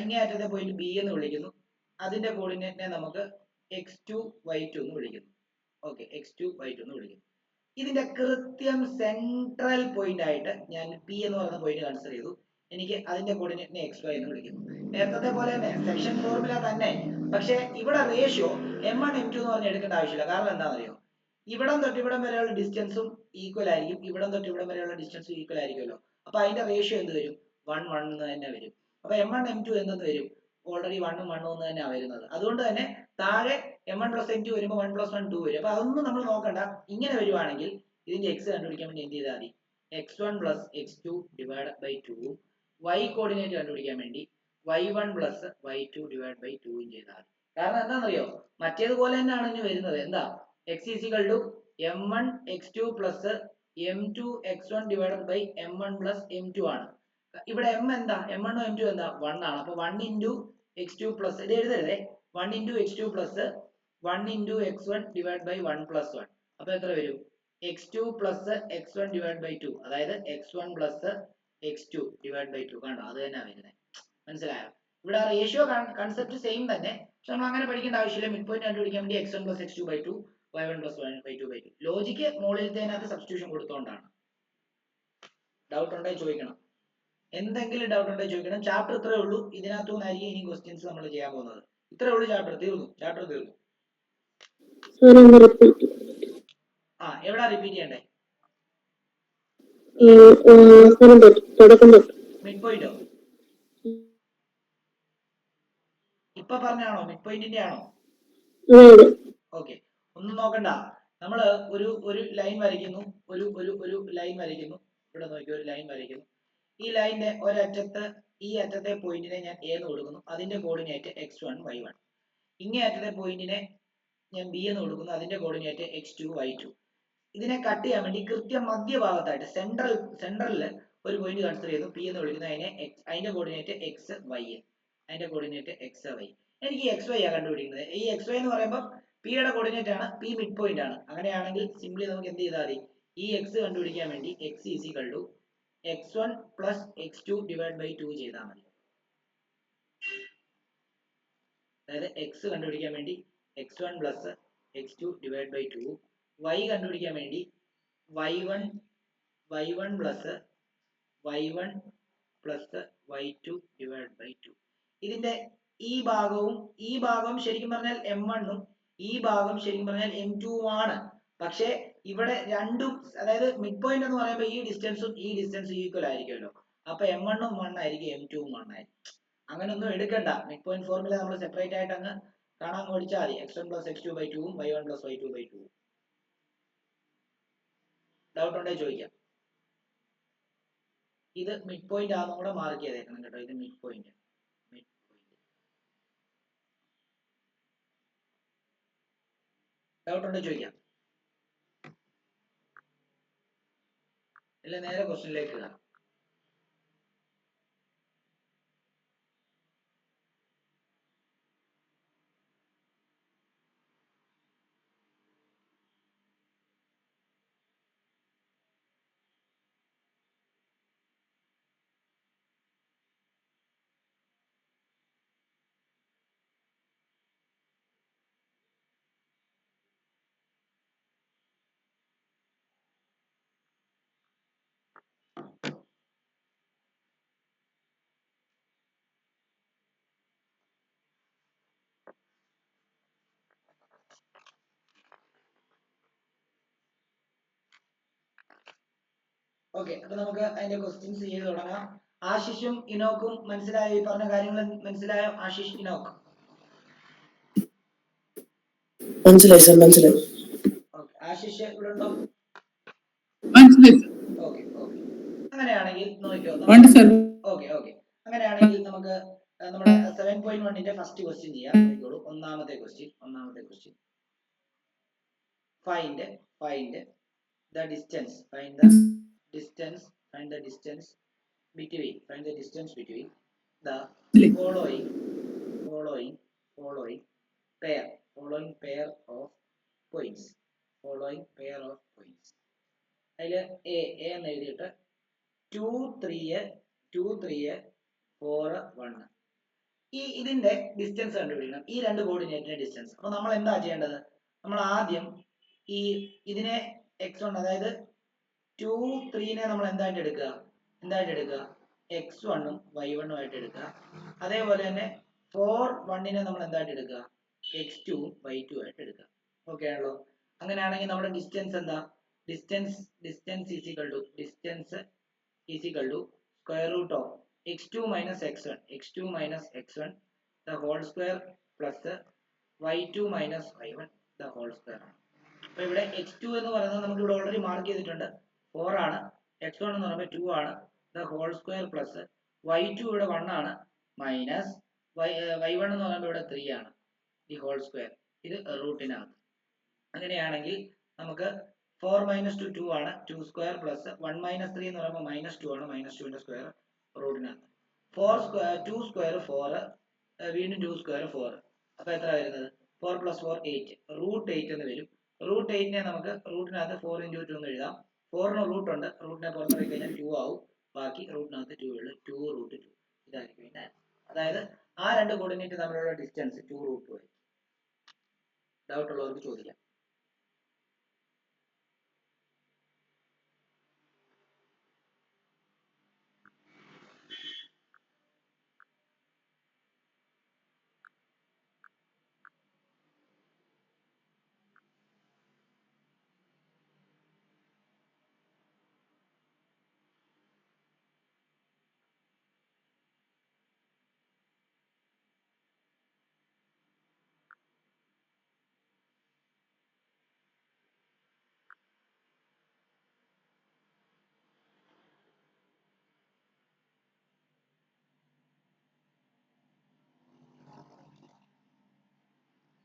ഇങ്ങേ അറ്റത്തെ പോയിന്റ് ബി എന്ന് വിളിക്കുന്നു. അതിന്റെ കോർഡിനേറ്റിനെ നമുക്ക് x2 y2 എന്ന് വിളിക്കുന്നു. ഓക്കെ, x2 y2 എന്ന് വിളിക്കുന്നു. ഇതിന്റെ കൃത്യം സെൻട്രൽ പോയിന്റ് ആയിട്ട് ഞാൻ പി എന്ന് പറയുന്ന പോയിന്റ് കൺസിഡർ ചെയ്തു. എനിക്ക് അതിന്റെ കോർഡിനേറ്റിനെ xy എന്ന് വിളിക്കുന്നു. നേരത്തെ പോലെ തന്നെ സെക്ഷൻ ഫോർമുല തന്നെ, പക്ഷെ ഇവിടെ റേഷ്യോ m1 m2 എന്ന് പറഞ്ഞ് എടുക്കേണ്ട ആവശ്യമില്ല. കാരണം എന്താണെന്നറിയോ? ഇവിടം തൊട്ട് ഇവിടം വരെയുള്ള ഡിസ്റ്റൻസും ഈക്വൽ ആയിരിക്കും, ഇവിടം തൊട്ട് ഇവിടം വരെയുള്ള ഡിസ്റ്റൻസും ഈക്വൽ ആയിരിക്കുമല്ലോ. അപ്പൊ അതിന്റെ റേഷ്യോ എന്ത് വരും? 1 1 എന്ന് തന്നെ വരും. അപ്പൊ m1 m2 എന്തെന്ന് വരും? ഓൾറെഡി 1 ഉം 1 എന്ന് തന്നെയാണ് വരുന്നത്. അതുകൊണ്ട് തന്നെ താഴെ m1 പ്ലസ് m2 വരുമ്പോൾ 1 പ്ലസ് 1 2 വരും. അപ്പൊ അതൊന്നും നമ്മൾ നോക്കണ്ട. ഇങ്ങനെ വരുവാണെങ്കിൽ ഇതിന്റെ x കണ്ടുപിടിക്കാൻ വേണ്ടി എന്ത് ചെയ്താൽ മതി? x1 plus x2 divide by 2 y coordinate കണ്ടുപിടിക്കാൻ വേണ്ടി y1 plus y2 divide by 2 ചെയ്താൽ മതി. കാരണം എന്താണെന്നറിയോ? മറ്റേതുപോലെ തന്നെയാണ് ഇനി വരുന്നത്. എന്താ? x is equal to m1 x2 plus m2 x1 divided by m1 plus m2 ആണ്. ഇവിടെ m എന്താ? m1 ഉം m2 എന്താ? 1 ആണ്. അപ്പൊ 1 into x2 plus ഇത് എഴുതരുതേ. 1 into x2 plus 1 into x1 divided by 1 plus 1. അപ്പൊ എത്ര വരും? x2 plus x1 divided by 2. അതായത് x1 plus x2 divided by 2. കണ്ടോ? അത് തന്നെയാണ് വരുന്നത്. മനസ്സിലായോ? ഇവിടെ റേഷ്യോ കൺസെപ്റ്റ് സെയിം തന്നെ, പക്ഷെ നമ്മൾ അങ്ങനെ പഠിക്കേണ്ട ആവശ്യമില്ല. മിഡ് പോയിന്റ് കണ്ടുപിടിക്കാൻ വേണ്ടി x1 plus x2 by 2 y1 plus y2 by 2. Logic മുകളിലത്തേനകത്ത് സബ്സ്റ്റിറ്റ്യൂഷൻ കൊടുത്തോണ്ടാണ്. ഡൗട്ട് ഉണ്ടെങ്കിൽ ചോദിക്കണം. എന്തെങ്കിലും ഡൗട്ട് ഉണ്ടെങ്കിൽ ചോദിക്കണം. ചാപ്റ്റർ ഇത്രേ ഉള്ളൂ. ഇതിനകത്തുനിന്നായിരിക്കും ഇനി ക്വസ്റ്റ്യൻസ് നമ്മൾ ചെയ്യാൻ പോകുന്നത്. ഇത്രേ ഉള്ളൂ ചാപ്റ്റർ. തീർന്നു. ചാപ്റ്റർ തീർന്നു. എവിടാ റിപ്പീറ്റ് ചെയ്യണ്ടേ? മിഡ് പോയിന്റോ? ഇപ്പൊ പറഞ്ഞാണോ? മിഡ് പോയിന്റിന്റെ ആണോ? ഓക്കെ, ഒന്നും നോക്കണ്ട. നമ്മള് ഒരു ലൈൻ വരയ്ക്കുന്നു. ഒരു ലൈൻ വരയ്ക്കുന്നു. ഇവിടെ നോക്കി ഒരു ലൈൻ വരയ്ക്കുന്നു. ഈ ലൈനിന്റെ ഒരറ്റത്ത് ഈ അറ്റത്തെ പോയിന്റിനെ ഞാൻ എ എന്ന് കൊടുക്കുന്നു. അതിന്റെ കോർഡിനേറ്റ് x1 y1. ഇങ്ങേ അറ്റത്തെ പോയിന്റിനെ ഞാൻ ബി എന്ന് കൊടുക്കുന്നു. അതിന്റെ കോർഡിനേറ്റ് x2 y2. ഇതിനെ കട്ട് ചെയ്യാൻ വേണ്ടി കൃത്യം മധ്യഭാഗത്തായിട്ട് സെൻട്രലിൽ ഒരു പോയിന്റ് കൺസിഡർ ചെയ്യുന്നു. പി എന്ന് വിളിക്കുന്നു. അതിന്റെ കോർഡിനേറ്റ് x y. അതിന്റെ കോർഡിനേറ്റ് x y. എനിക്ക് ഈ xy ആണ് കണ്ടുപിടിക്കുന്നത്. ഈ xy എന്ന് പറയുമ്പോൾ പിയുടെ കോർഡിനേറ്റ് ആണ്, പി മിഡ് പോയിന്റ് ആണ്. അങ്ങനെയാണെങ്കിൽ സിംപ്ലി നമുക്ക് എന്ത് ചെയ്താൽ മതി, ഈ എക്സ് കണ്ടുപിടിക്കാൻ വേണ്ടി x is equal to x1 plus x2 divide by 2 ചെയ്താൽ മതി. അതായത് എക്സ് കണ്ടുപിടിക്കാൻ വേണ്ടി x1 plus x2 divide by 2, y കണ്ടുപിടിക്കാൻ വേണ്ടി y1 plus y1 plus y2 divide by 2. ഇതിന്റെ ഈ ഭാഗവും ശരിക്കും പറഞ്ഞാൽ m1 ഉം ഈ ഭാഗം ശരിക്കും പറഞ്ഞാൽ m2 ഉം ആണ്. പക്ഷേ ഇവിടെ രണ്ടും, അതായത് മിഡ് പോയിന്റ് എന്ന് പറയുമ്പോൾ ഈ ഡിസ്റ്റൻസും ഈക്വൽ ആയിരിക്കുമല്ലോ. അപ്പൊ m1 ഉം 1 ആയിരിക്കും, m2 ഉം 1 ആയിരിക്കും. അങ്ങനൊന്നും എടുക്കണ്ട, മിഡ് പോയിന്റ് ഫോർമുല നമ്മൾ സെപ്പറേറ്റ് ആയിട്ട് അങ്ങ് കാണാൻ പഠിച്ചാൽ മതി. x1 പ്ലസ് x2 ബൈ 2 ഉം y1 plus y2 by 2. Doubt ഉണ്ടെങ്കിൽ ചോദിക്കാം. ഇത് മിഡ് പോയിന്റ് ആണെന്നും കൂടെ മാർക്ക് ചെയ്തേക്കണം കേട്ടോ. ഇത് മിഡ് പോയിന്റ്. ഡൗട്ട് ഉണ്ടെങ്കിൽ ചോദിക്കാം. ഇല്ല നേരെ ക്വസ്റ്റ്യനിലേക്ക് കാണാം. ഓക്കെ, അപ്പൊ നമുക്ക് അതിന്റെ ക്വസ്റ്റ്യൻസ് ചെയ്ത് തുടങ്ങാം. ആശിഷും ഇനോക്കും മനസ്സിലായോ? ഈ പറഞ്ഞ കാര്യങ്ങൾ മനസ്സിലായോ? ആശിഷ്, ഇനോക്ക് മനസ്സിലായി സർ, മനസ്സിലായി. ഓക്കെ, ആശിഷ് ഇവിടെ ഉണ്ടോ? ഓക്കെ ഓക്കെ, അങ്ങനെയാണെങ്കിൽ നോക്കിയോ. ഓക്കെ, അങ്ങനെയാണെങ്കിൽ നമുക്ക് നമ്മുടെ 7.1ന്റെ ഫസ്റ്റ് ക്വസ്റ്റ്യൻ ചെയ്യാം. നോക്കിക്കോളൂ. ഒന്നാമത്തെ question find the distance between the following pair of points. അതില് എ എന്ന് എഴുതിയിട്ട് 2 3 4 1. ഇതിന്റെ ഡിസ്റ്റൻസ് കണ്ടുപിടിക്കണം, ഈ രണ്ട് കോർഡിനേറ്റിന്റെ ഡിസ്റ്റൻസ്. അപ്പൊ നമ്മൾ എന്താ ചെയ്യേണ്ടത്? നമ്മൾ ആദ്യം ഇതിനെ x1, അതായത് 2 3നെ നമ്മൾ എന്തായിട്ട് എടുക്കുക x1 ഉം y1 ഉം ആയിട്ട് എടുക്കുക. അതേപോലെ തന്നെ 4 1നെ നമ്മൾ എന്തായിട്ട് എടുക്കുക x2 ഉം y2 ആയിട്ട് എടുക്കുക. ഓക്കെ ആണല്ലോ? അങ്ങനെയാണെങ്കിൽ നമ്മുടെ ഡിസ്റ്റൻസ് എന്താ? Distance is equal to square root of x2 minus x1 the whole square plus y2 minus y1 the whole square ആണ്. അപ്പൊ ഇവിടെ x2 എന്ന് പറയുന്നത് നമുക്ക് ഇവിടെ ഓൾറെഡി മാർക്ക് ചെയ്തിട്ടുണ്ട്, 4 ആണ്. x1 എന്ന് പറയുമ്പോൾ 2 ആണ്. the whole square plus y2 ഇവിടെ 1 ആണ്, മൈനസ് y1 എന്ന് പറയുമ്പോൾ ഇവിടെ 3 ആണ്. the whole square, ഇത് റൂട്ടിനകത്ത്. അങ്ങനെയാണെങ്കിൽ നമുക്ക് 4 minus 2 2 ആണ്, 2 square plus 1 minus 3 എന്ന് പറയുമ്പോൾ minus 2 ആണ്, minus 2 ന്റെ സ്ക്വയർ റൂട്ടിനകത്ത്. 2 square 4, വീണ്ടും 2 square 4. അപ്പൊ എത്ര വരുന്നത്? 4 plus 4 8, റൂട്ട് 8 എന്ന് വരും. റൂട്ട് 8നെ നമുക്ക് റൂട്ടിനകത്ത് 4 into 2 എന്ന് എഴുതാം. 4ന് റൂട്ട് ഉണ്ട്, റൂട്ടിനെ പുറത്തിറക്കി കഴിഞ്ഞാൽ 2 ആവും. ബാക്കി റൂട്ടിനകത്ത് 2 ഉള്ളു, 2 root 2. ഇതായിരിക്കും ഇതിന്റെ. അതായത് ആ രണ്ട് കോർഡിനേറ്റ് തമ്മിലുള്ള ഡിസ്റ്റൻസ് 2 root 2 ആയിരിക്കും. ഡൗട്ട് ഉള്ളവർക്ക് ചോദിക്കാം.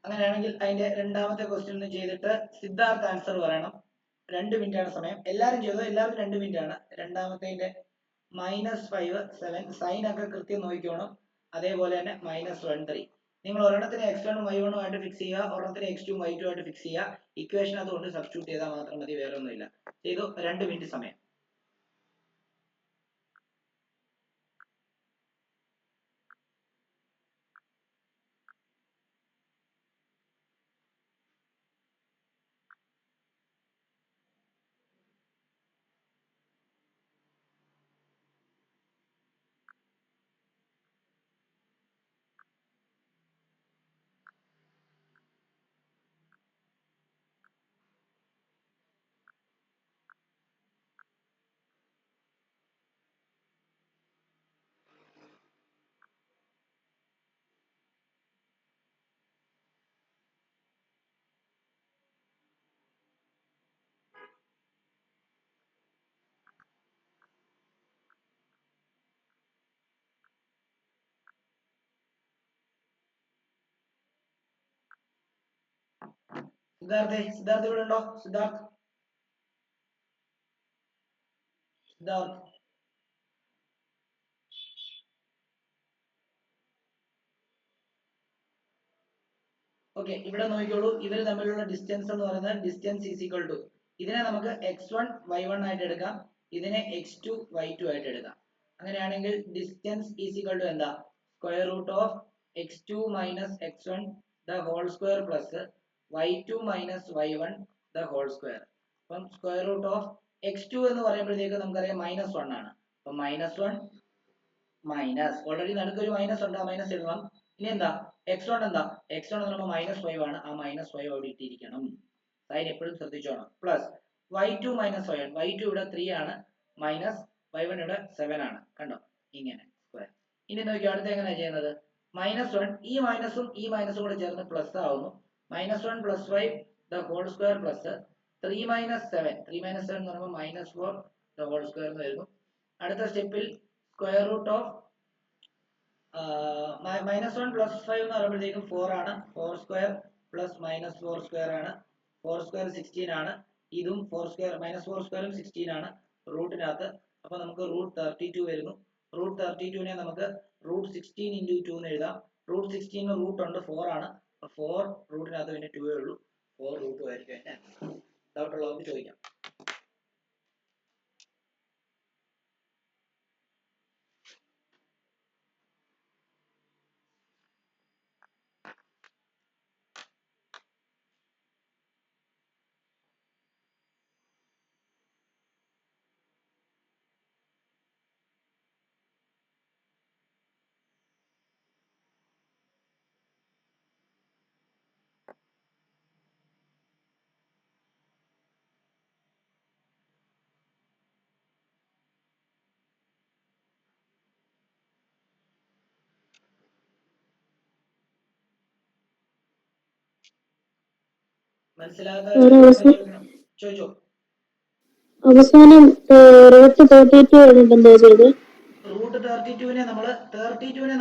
അങ്ങനെയാണെങ്കിൽ അതിന്റെ രണ്ടാമത്തെ ക്വസ്റ്റ്യൻ ചെയ്തിട്ട് സിദ്ധാർത്ഥ് ആൻസർ പറയണം. 2 മിനിറ്റ് ആണ് സമയം. എല്ലാവരും ചെയ്തോ, എല്ലാവർക്കും 2 മിനിറ്റ് ആണ്. രണ്ടാമത്തെ -5 7 സൈൻ ഒക്കെ കൃത്യം നോക്കിക്കോണം. അതേപോലെ തന്നെ -1 3 നിങ്ങൾ ഒരെണ്ണത്തിന് x1 y1 ആയിട്ട് ഫിക്സ് ചെയ്യുക, ഒരെണ്ണത്തിന് x2 y2 ആയിട്ട് ഫിക്സ് ചെയ്യുക. ഇക്വേഷൻ അതുകൊണ്ട് സബ്സ്റ്റിറ്റ്യൂട്ട് ചെയ്താൽ മാത്രം മതി, വേറെ ഒന്നുമില്ല. ചെയ്തു. 2 മിനിറ്റ് സമയം. സിദ്ധാർത്ഥ് ഇവിടെ ഉണ്ടോ? സിദ്ധാർത്ഥ് ഓക്കെ, ഇവിടെ നോക്കിക്കോളൂ. ഇവർ തമ്മിലുള്ള ഡിസ്റ്റൻസ് എന്ന് പറയുന്നത് ഡിസ്റ്റൻസ് ഈസ് ഈക്വൽ ടു, ഇതിനെ നമുക്ക് x1 y1 ആയിട്ട് എടുക്കാം, ഇതിനെ x2 y2 ആയിട്ട് എടുക്കാം. അങ്ങനെയാണെങ്കിൽ ഡിസ്റ്റൻസ് ഈസ് ഈക്വൽ ടു എന്താ? Square root of x2 minus x1 the whole square plus y2 minus y1 the whole square. അപ്പം സ്ക്വയർ റൂട്ട് ഓഫ് x2 എന്ന് പറയുമ്പോഴത്തേക്ക് നമുക്കറിയാം -1 ആണ്. അപ്പം -1 മൈനസ്, ഓൾറെഡി നടുക്കൊരു മൈനസ് ഉണ്ട്, ആ മൈനസ് ഇടണം. ഇനി എന്താ x1 എന്താ? x1 എന്ന് പറയുമ്പോൾ -5 ആണ്, ആ -5 അവിടെ ഇട്ടിരിക്കണം. സൈൻ എപ്പോഴും ശ്രദ്ധിച്ചോണം. Plus y2 minus y1, y2 ഇവിടെ 3 ആണ്, മൈനസ് y1 ഇവിടെ 7 ആണ്. കണ്ടോ? ഇങ്ങനെ സ്ക്വയർ. ഇനി നോക്കിയോ അടുത്ത എങ്ങനെയാണ് ചെയ്യുന്നത്? -1 ഈ മൈനസും കൂടെ ചേർന്ന് പ്ലസ് ആവുന്നു. -1 + 5 ദ ഹോൾ സ്ക്വയർ പ്ലസ് 3 - 7, 3 - 7 എന്ന് പറയുമ്പോൾ -4 ദ ഹോൾ സ്ക്വയർ എന്ന് വരുന്നു. അടുത്ത സ്റ്റെപ്പിൽ സ്ക്വയർ റൂട്ട് ഓഫ് -1 + 5 എന്ന് പറയുമ്പോഴത്തേക്കും 4 ആണ്, 4 സ്ക്വയർ പ്ലസ് -4 സ്ക്വയർ ആണ്, 4 സ്ക്വയർ 16 ആണ്, ഇതും 4 സ്ക്വയർ -4 സ്ക്വയറും 16 ആണ് റൂട്ടിനകത്ത്. അപ്പൊ നമുക്ക് √32 വരുന്നു. √32നെ നമുക്ക് √16 × 2 എന്ന് എഴുതാം. √16 റൂട്ട് ഉണ്ട്, 4 ആണ്, 4 റൂട്ടിനകത്ത് പിന്നെ 2 ഉള്ളൂ, 4 √2 ആയിരിക്കും. ഡൗട്ട് ഉള്ളവർക്ക് ചോദിക്കാം. ചോദിച്ചോ. അവസാനം √32 എന്താ ചെയ്ത്? √32നെ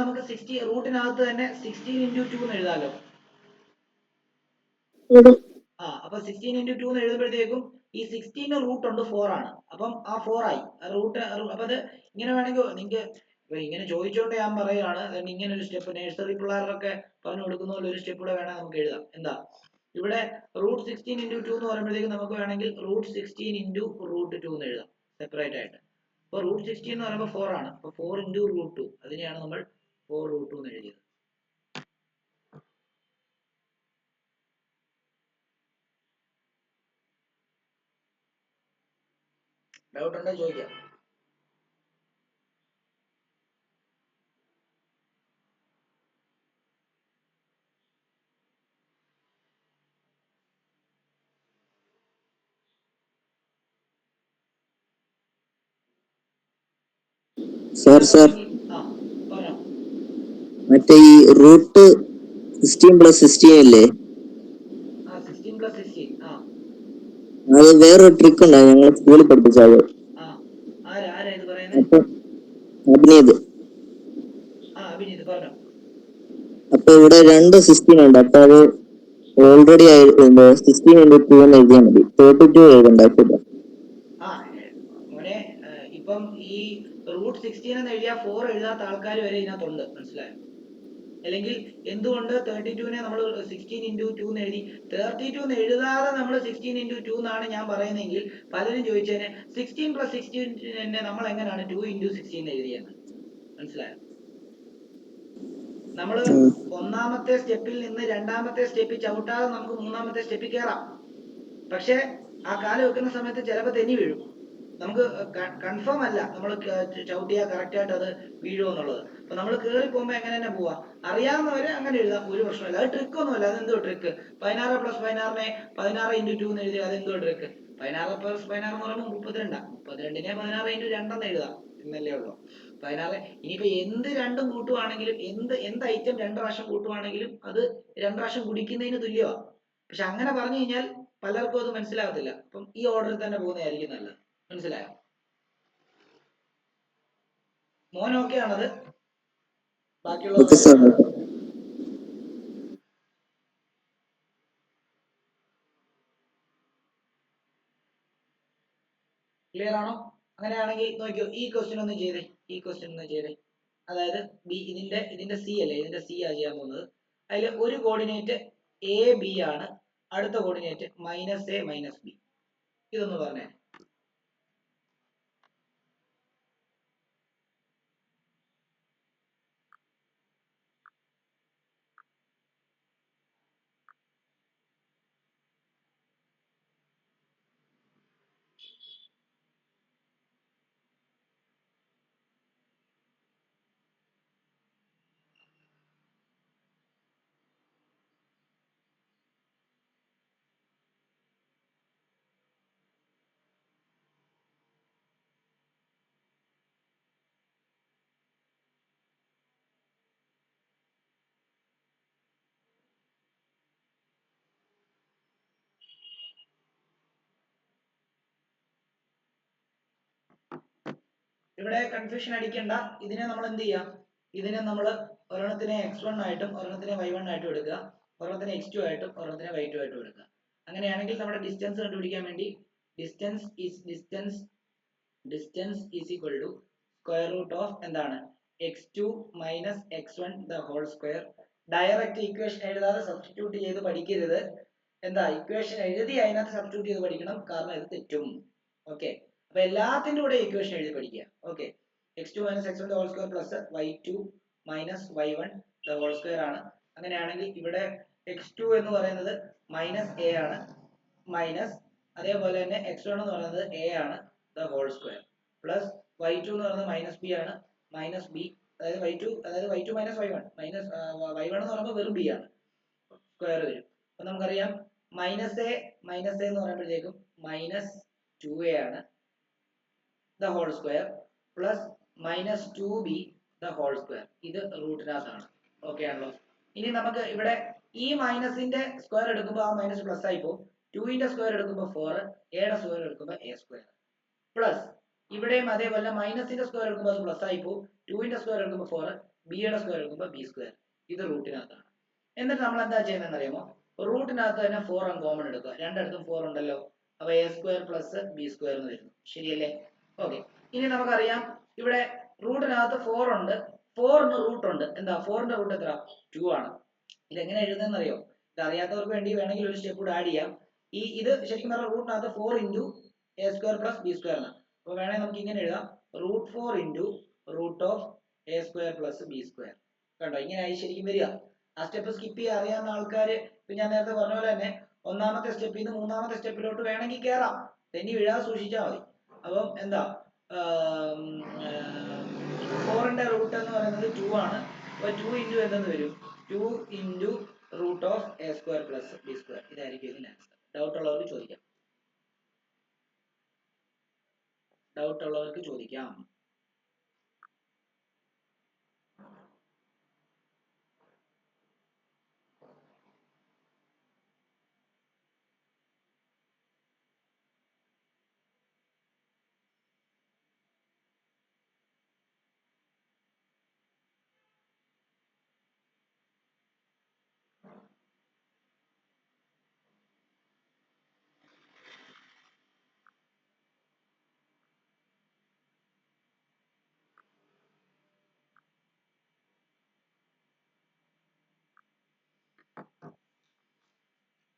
നമുക്ക് 60 റൂട്ടിനകത്ത് തന്നെ 16 × 2 എന്ന് എഴുതാലോ. അപ്പൊ 16 × 2 എന്ന് എഴുതുമ്പോഴത്തേക്കും ഈ 16 റൂട്ട് ഉണ്ട്, 4 ആണ്, അപ്പം ആ 4 ആയി റൂട്ട്. അപ്പൊ അത് ഇങ്ങനെ വേണമെങ്കിൽ നിങ്ങൾക്ക് ഇങ്ങനെ ചോദിച്ചോണ്ട് ഞാൻ പറയുകയാണ്, ഇങ്ങനെ ഒരു സ്റ്റെപ്പ് നഴ്സറി പിള്ളേർക്കൊക്കെ പറഞ്ഞു കൊടുക്കുന്ന പോലെ ഒരു സ്റ്റെപ്പ് കൂടെ വേണമെങ്കിൽ നമുക്ക് എഴുതാം. എന്താ? ഇവിടെ √16 × 2 എന്ന് പറയുമ്പോഴത്തേക്ക് നമുക്ക് വേണമെങ്കിൽ √16 × √2 എന്ന് എഴുതാം സെപ്പറേറ്റ് ആയിട്ട്. അപ്പൊ √16 എന്ന് പറയുമ്പോൾ 4 ആണ്, അപ്പൊ 4 × √2, അതിനെയാണ് നമ്മൾ 4√2 എന്ന് എഴുതിയത്. ഡൗട്ട് ഉണ്ടോ ചോദിക്കാം. സാർ മറ്റേ ഈ √16 + 16 ഇല്ലേ, 16 + 16 അത് വേറൊരു ട്രിക്ക് ഉണ്ടായി, ഞങ്ങൾ സ്കൂളിൽ പഠിപ്പിച്ചത്. അപ്പൊ അഭിനീത് പറഞ്ഞോ. അപ്പൊ ഇവിടെ 2 16 ഉണ്ട്, അപ്പൊ അത് ഓൾറെഡി 16 × 2 എന്ന് എഴുതിയാൽ മതി, 32 എഴുതണ്ട ആവശ്യമില്ല. മോനെ ഇപ്പം ഈ √16 എന്ന് എഴുതിയാൽ 4 എഴുതാത്ത ആൾക്കാർ വരെ ഇതിനകത്തുണ്ട്, മനസ്സിലായോ? അല്ലെങ്കിൽ എന്തുകൊണ്ട് 32നെ നമ്മൾ 16 × 2 എന്ന് എഴുതി? 32 എന്ന് എഴുതാതെ നമ്മൾ 16 × 2 എന്നാണ് ഞാൻ പറയുന്നതെങ്കിൽ പലരും ചോദിച്ചതിന് 16 + 16 നമ്മൾ എങ്ങനെയാണ് 2 × 16 എഴുതിയെന്ന് മനസ്സിലായോ? നമ്മൾ ഒന്നാമത്തെ സ്റ്റെപ്പിൽ നിന്ന് രണ്ടാമത്തെ സ്റ്റെപ്പിൽ ചവിട്ടാതെ നമുക്ക് മൂന്നാമത്തെ സ്റ്റെപ്പിൽ കയറാം. പക്ഷെ ആ കാല് വെക്കുന്ന സമയത്ത് ചിലപ്പോൾ തെന്നി വീഴും. നമുക്ക് കൺഫേം അല്ല നമ്മൾ ചവിട്ടിയാൽ കറക്റ്റ് ആയിട്ട് അത് വീഴുമോ എന്നുള്ളത്. അപ്പൊ നമ്മൾ കയറി പോകുമ്പോൾ എങ്ങനെ തന്നെ പോവാ. അറിയാവുന്നവര് അങ്ങനെ എഴുതാം, ഒരു പ്രശ്നമില്ല. അത് ട്രിക്ക് ഒന്നുമല്ല. അതെന്തോ ട്രിക്ക്? 16 + 16നെ 16 × 2 എന്ന് എഴുതി, അതെന്തോ ട്രിക്ക്? 16 + 16 എന്ന് പറയുമ്പോൾ 32. 32നെ 16 × 2 എന്ന് എഴുതാം എന്നല്ലേ ഉള്ളൂ. 16. ഇനിയിപ്പോ എന്ത് രണ്ടും കൂട്ടുവാണെങ്കിലും, എന്ത് ഐറ്റം 2 പ്രാവശ്യം കൂട്ടുവാണെങ്കിലും അത് 2 പ്രാവശ്യം കുടിക്കുന്നതിന് തുല്യമാണ്. പക്ഷെ അങ്ങനെ പറഞ്ഞു കഴിഞ്ഞാൽ പലർക്കും അത് മനസ്സിലാകത്തില്ല. അപ്പം ഈ ഓർഡറിൽ തന്നെ പോകുന്നതായിരിക്കും നല്ലത്. മനസ്സിലായോ? മോൻ ഓക്കെ ആണത്? ബാക്കിയുള്ളത് ക്ലിയർ ആണോ? അങ്ങനെയാണെങ്കിൽ നോക്കിയോ, ഈ ക്വസ്റ്റ്യൻ ഒന്ന് ചെയ്തേ. ഈ ക്വസ്റ്റ്യൻ ഒന്ന് ചെയ്തേ. അതായത് ബി, ഇതിന്റെ സി അല്ലേ, ഇതിന്റെ സി ആ ചെയ്യാൻ പോകുന്നത്. അതിൽ ഒരു കോർഡിനേറ്റ് AB ആണ്, അടുത്ത കോർഡിനേറ്റ് -A -B. ഇതൊന്ന് പറഞ്ഞേ. ഇവിടെ കൺഫ്യൂഷൻ അടിക്കണ്ട. ഇതിനെ നമ്മൾ എന്ത് ചെയ്യാം? ഇതിനെ നമ്മൾ ഒരെണ്ണത്തിനെ x1 ആയിട്ടും ഒരെണ്ണത്തിനെ y1 ആയിട്ടും എടുക്കുക, ഒരെണ്ണത്തിനെ x2 ആയിട്ടും ഒരെണ്ണത്തിനെ y2 ആയിട്ടും എടുക്കുക. അങ്ങനെയാണെങ്കിൽ നമ്മുടെ ഡിസ്റ്റൻസ് കണ്ടുപിടിക്കാൻ വേണ്ടി distance is equal to square root of എന്താണ്? x2 - x1 the whole square. Direct equation എഴുതാതെ സബ്സ്റ്റിറ്റ്യൂട്ട് ചെയ്ത് പഠിക്കരുത്. എന്താ, ഇക്വേഷൻ എഴുതി അതിനകത്ത് സബ്സ്റ്റിറ്റ്യൂട്ട് ചെയ്ത് പഠിക്കണം, കാരണം ഇത് തെറ്റും. ഓക്കെ, അപ്പൊ എല്ലാത്തിന്റെ കൂടെ ഇക്വേഷൻ എഴുതി പഠിക്കുക. Okay, x2 - x1 the whole square plus y2 - y1 the whole square ആണ്. അങ്ങനെയാണെങ്കിൽ ഇവിടെ x2 എന്ന് പറയുന്നത് -a ആണ്, മൈനസ് അതേപോലെ തന്നെ x1 എന്ന് പറയുന്നത് a ആണ് the whole square, plus y2 എന്ന് പറയുന്നത് -b ആണ്, മൈനസ് b, അതായത് y2 - y1 മൈനസ് y1 എന്ന് പറയുമ്പോൾ വെറും b ആണ്, സ്ക്വയർ വരും. അപ്പൊ നമുക്കറിയാം -a എന്ന് പറയുമ്പോഴത്തേക്കും -2a ആണ് the whole square plus -2b the whole square. ഇത് റൂട്ടിനകത്താണ്. ഓക്കെ ആണല്ലോ? ഇനി നമുക്ക് ഇവിടെ ഈ മൈനസിന്റെ സ്ക്വയർ എടുക്കുമ്പോൾ ആ മൈനസ് പ്ലസ് ആയി പോകും. 2ന്റെ സ്ക്വയർ എടുക്കുമ്പോൾ 4, എയുടെ സ്ക്വയർ എടുക്കുമ്പോൾ a സ്ക്വയർ, പ്ലസ് ഇവിടെയും അതേപോലെ മൈനസിന്റെ സ്ക്വയർ എടുക്കുമ്പോൾ അത് പ്ലസ് ആയി പോകും. 2ന്റെ സ്ക്വയർ എടുക്കുമ്പോൾ 4, ബിയുടെ സ്ക്വയർ എടുക്കുമ്പോൾ b സ്ക്വയർ. ഇത് റൂട്ടിനകത്താണ്. എന്നിട്ട് നമ്മൾ എന്താ ചെയ്യുന്നതെന്ന് അറിയാമോ? റൂട്ടിനകത്ത് തന്നെ 4 അങ്ങ് കോമൺ എടുക്കുക. രണ്ടിടത്തും 4 ഉണ്ടല്ലോ, അപ്പൊ a square plus b square എന്ന് വരുന്നു. ശരിയല്ലേ? ഓക്കെ, ഇനി നമുക്കറിയാം ഇവിടെ റൂട്ടിനകത്ത് 4 ഉണ്ട്, 4ന് റൂട്ട് ഉണ്ട്. എന്താ 4ന്റെ റൂട്ട് എത്ര? 2 ആണ്. ഇതെങ്ങനെ എഴുതുന്നതെന്ന് അറിയോ? ഇത് അറിയാത്തവർക്ക് വേണ്ടി വേണമെങ്കിൽ ഒരു സ്റ്റെപ്പ് കൂടെ ആഡ് ചെയ്യാം. ഇത് ശരിക്കും പറഞ്ഞാൽ റൂട്ടിനകത്ത് 4 × a square plus b square ആണ്. അപ്പൊ വേണമെങ്കിൽ നമുക്ക് ഇങ്ങനെ എഴുതാം, √4 × root of a square plus b square. കണ്ടോ, ഇങ്ങനെ ആയി ശരിക്കും വരിക. ആ സ്റ്റെപ്പ് സ്കിപ്പ് ചെയ്യാൻ അറിയാവുന്ന ആൾക്കാർ, ഇപ്പൊ ഞാൻ നേരത്തെ പറഞ്ഞ പോലെ തന്നെ ഒന്നാമത്തെ സ്റ്റെപ്പിൽ നിന്ന് മൂന്നാമത്തെ സ്റ്റെപ്പിലോട്ട് വേണമെങ്കിൽ കയറാം, തെന്നി വീഴാതെ സൂക്ഷിച്ചാൽ മതി. അപ്പം എന്താ, 4ന്റെ റൂട്ട് എന്ന് പറയുന്നത് 2 ആണ്. അപ്പൊ 2 × എന്തെന്ന് വരും? 2 × root of a square plus b square. ഇതായിരിക്കും ഇതിന്റെ ആൻസർ. ഡൗട്ട് ഉള്ളവർക്ക് ചോദിക്കാം.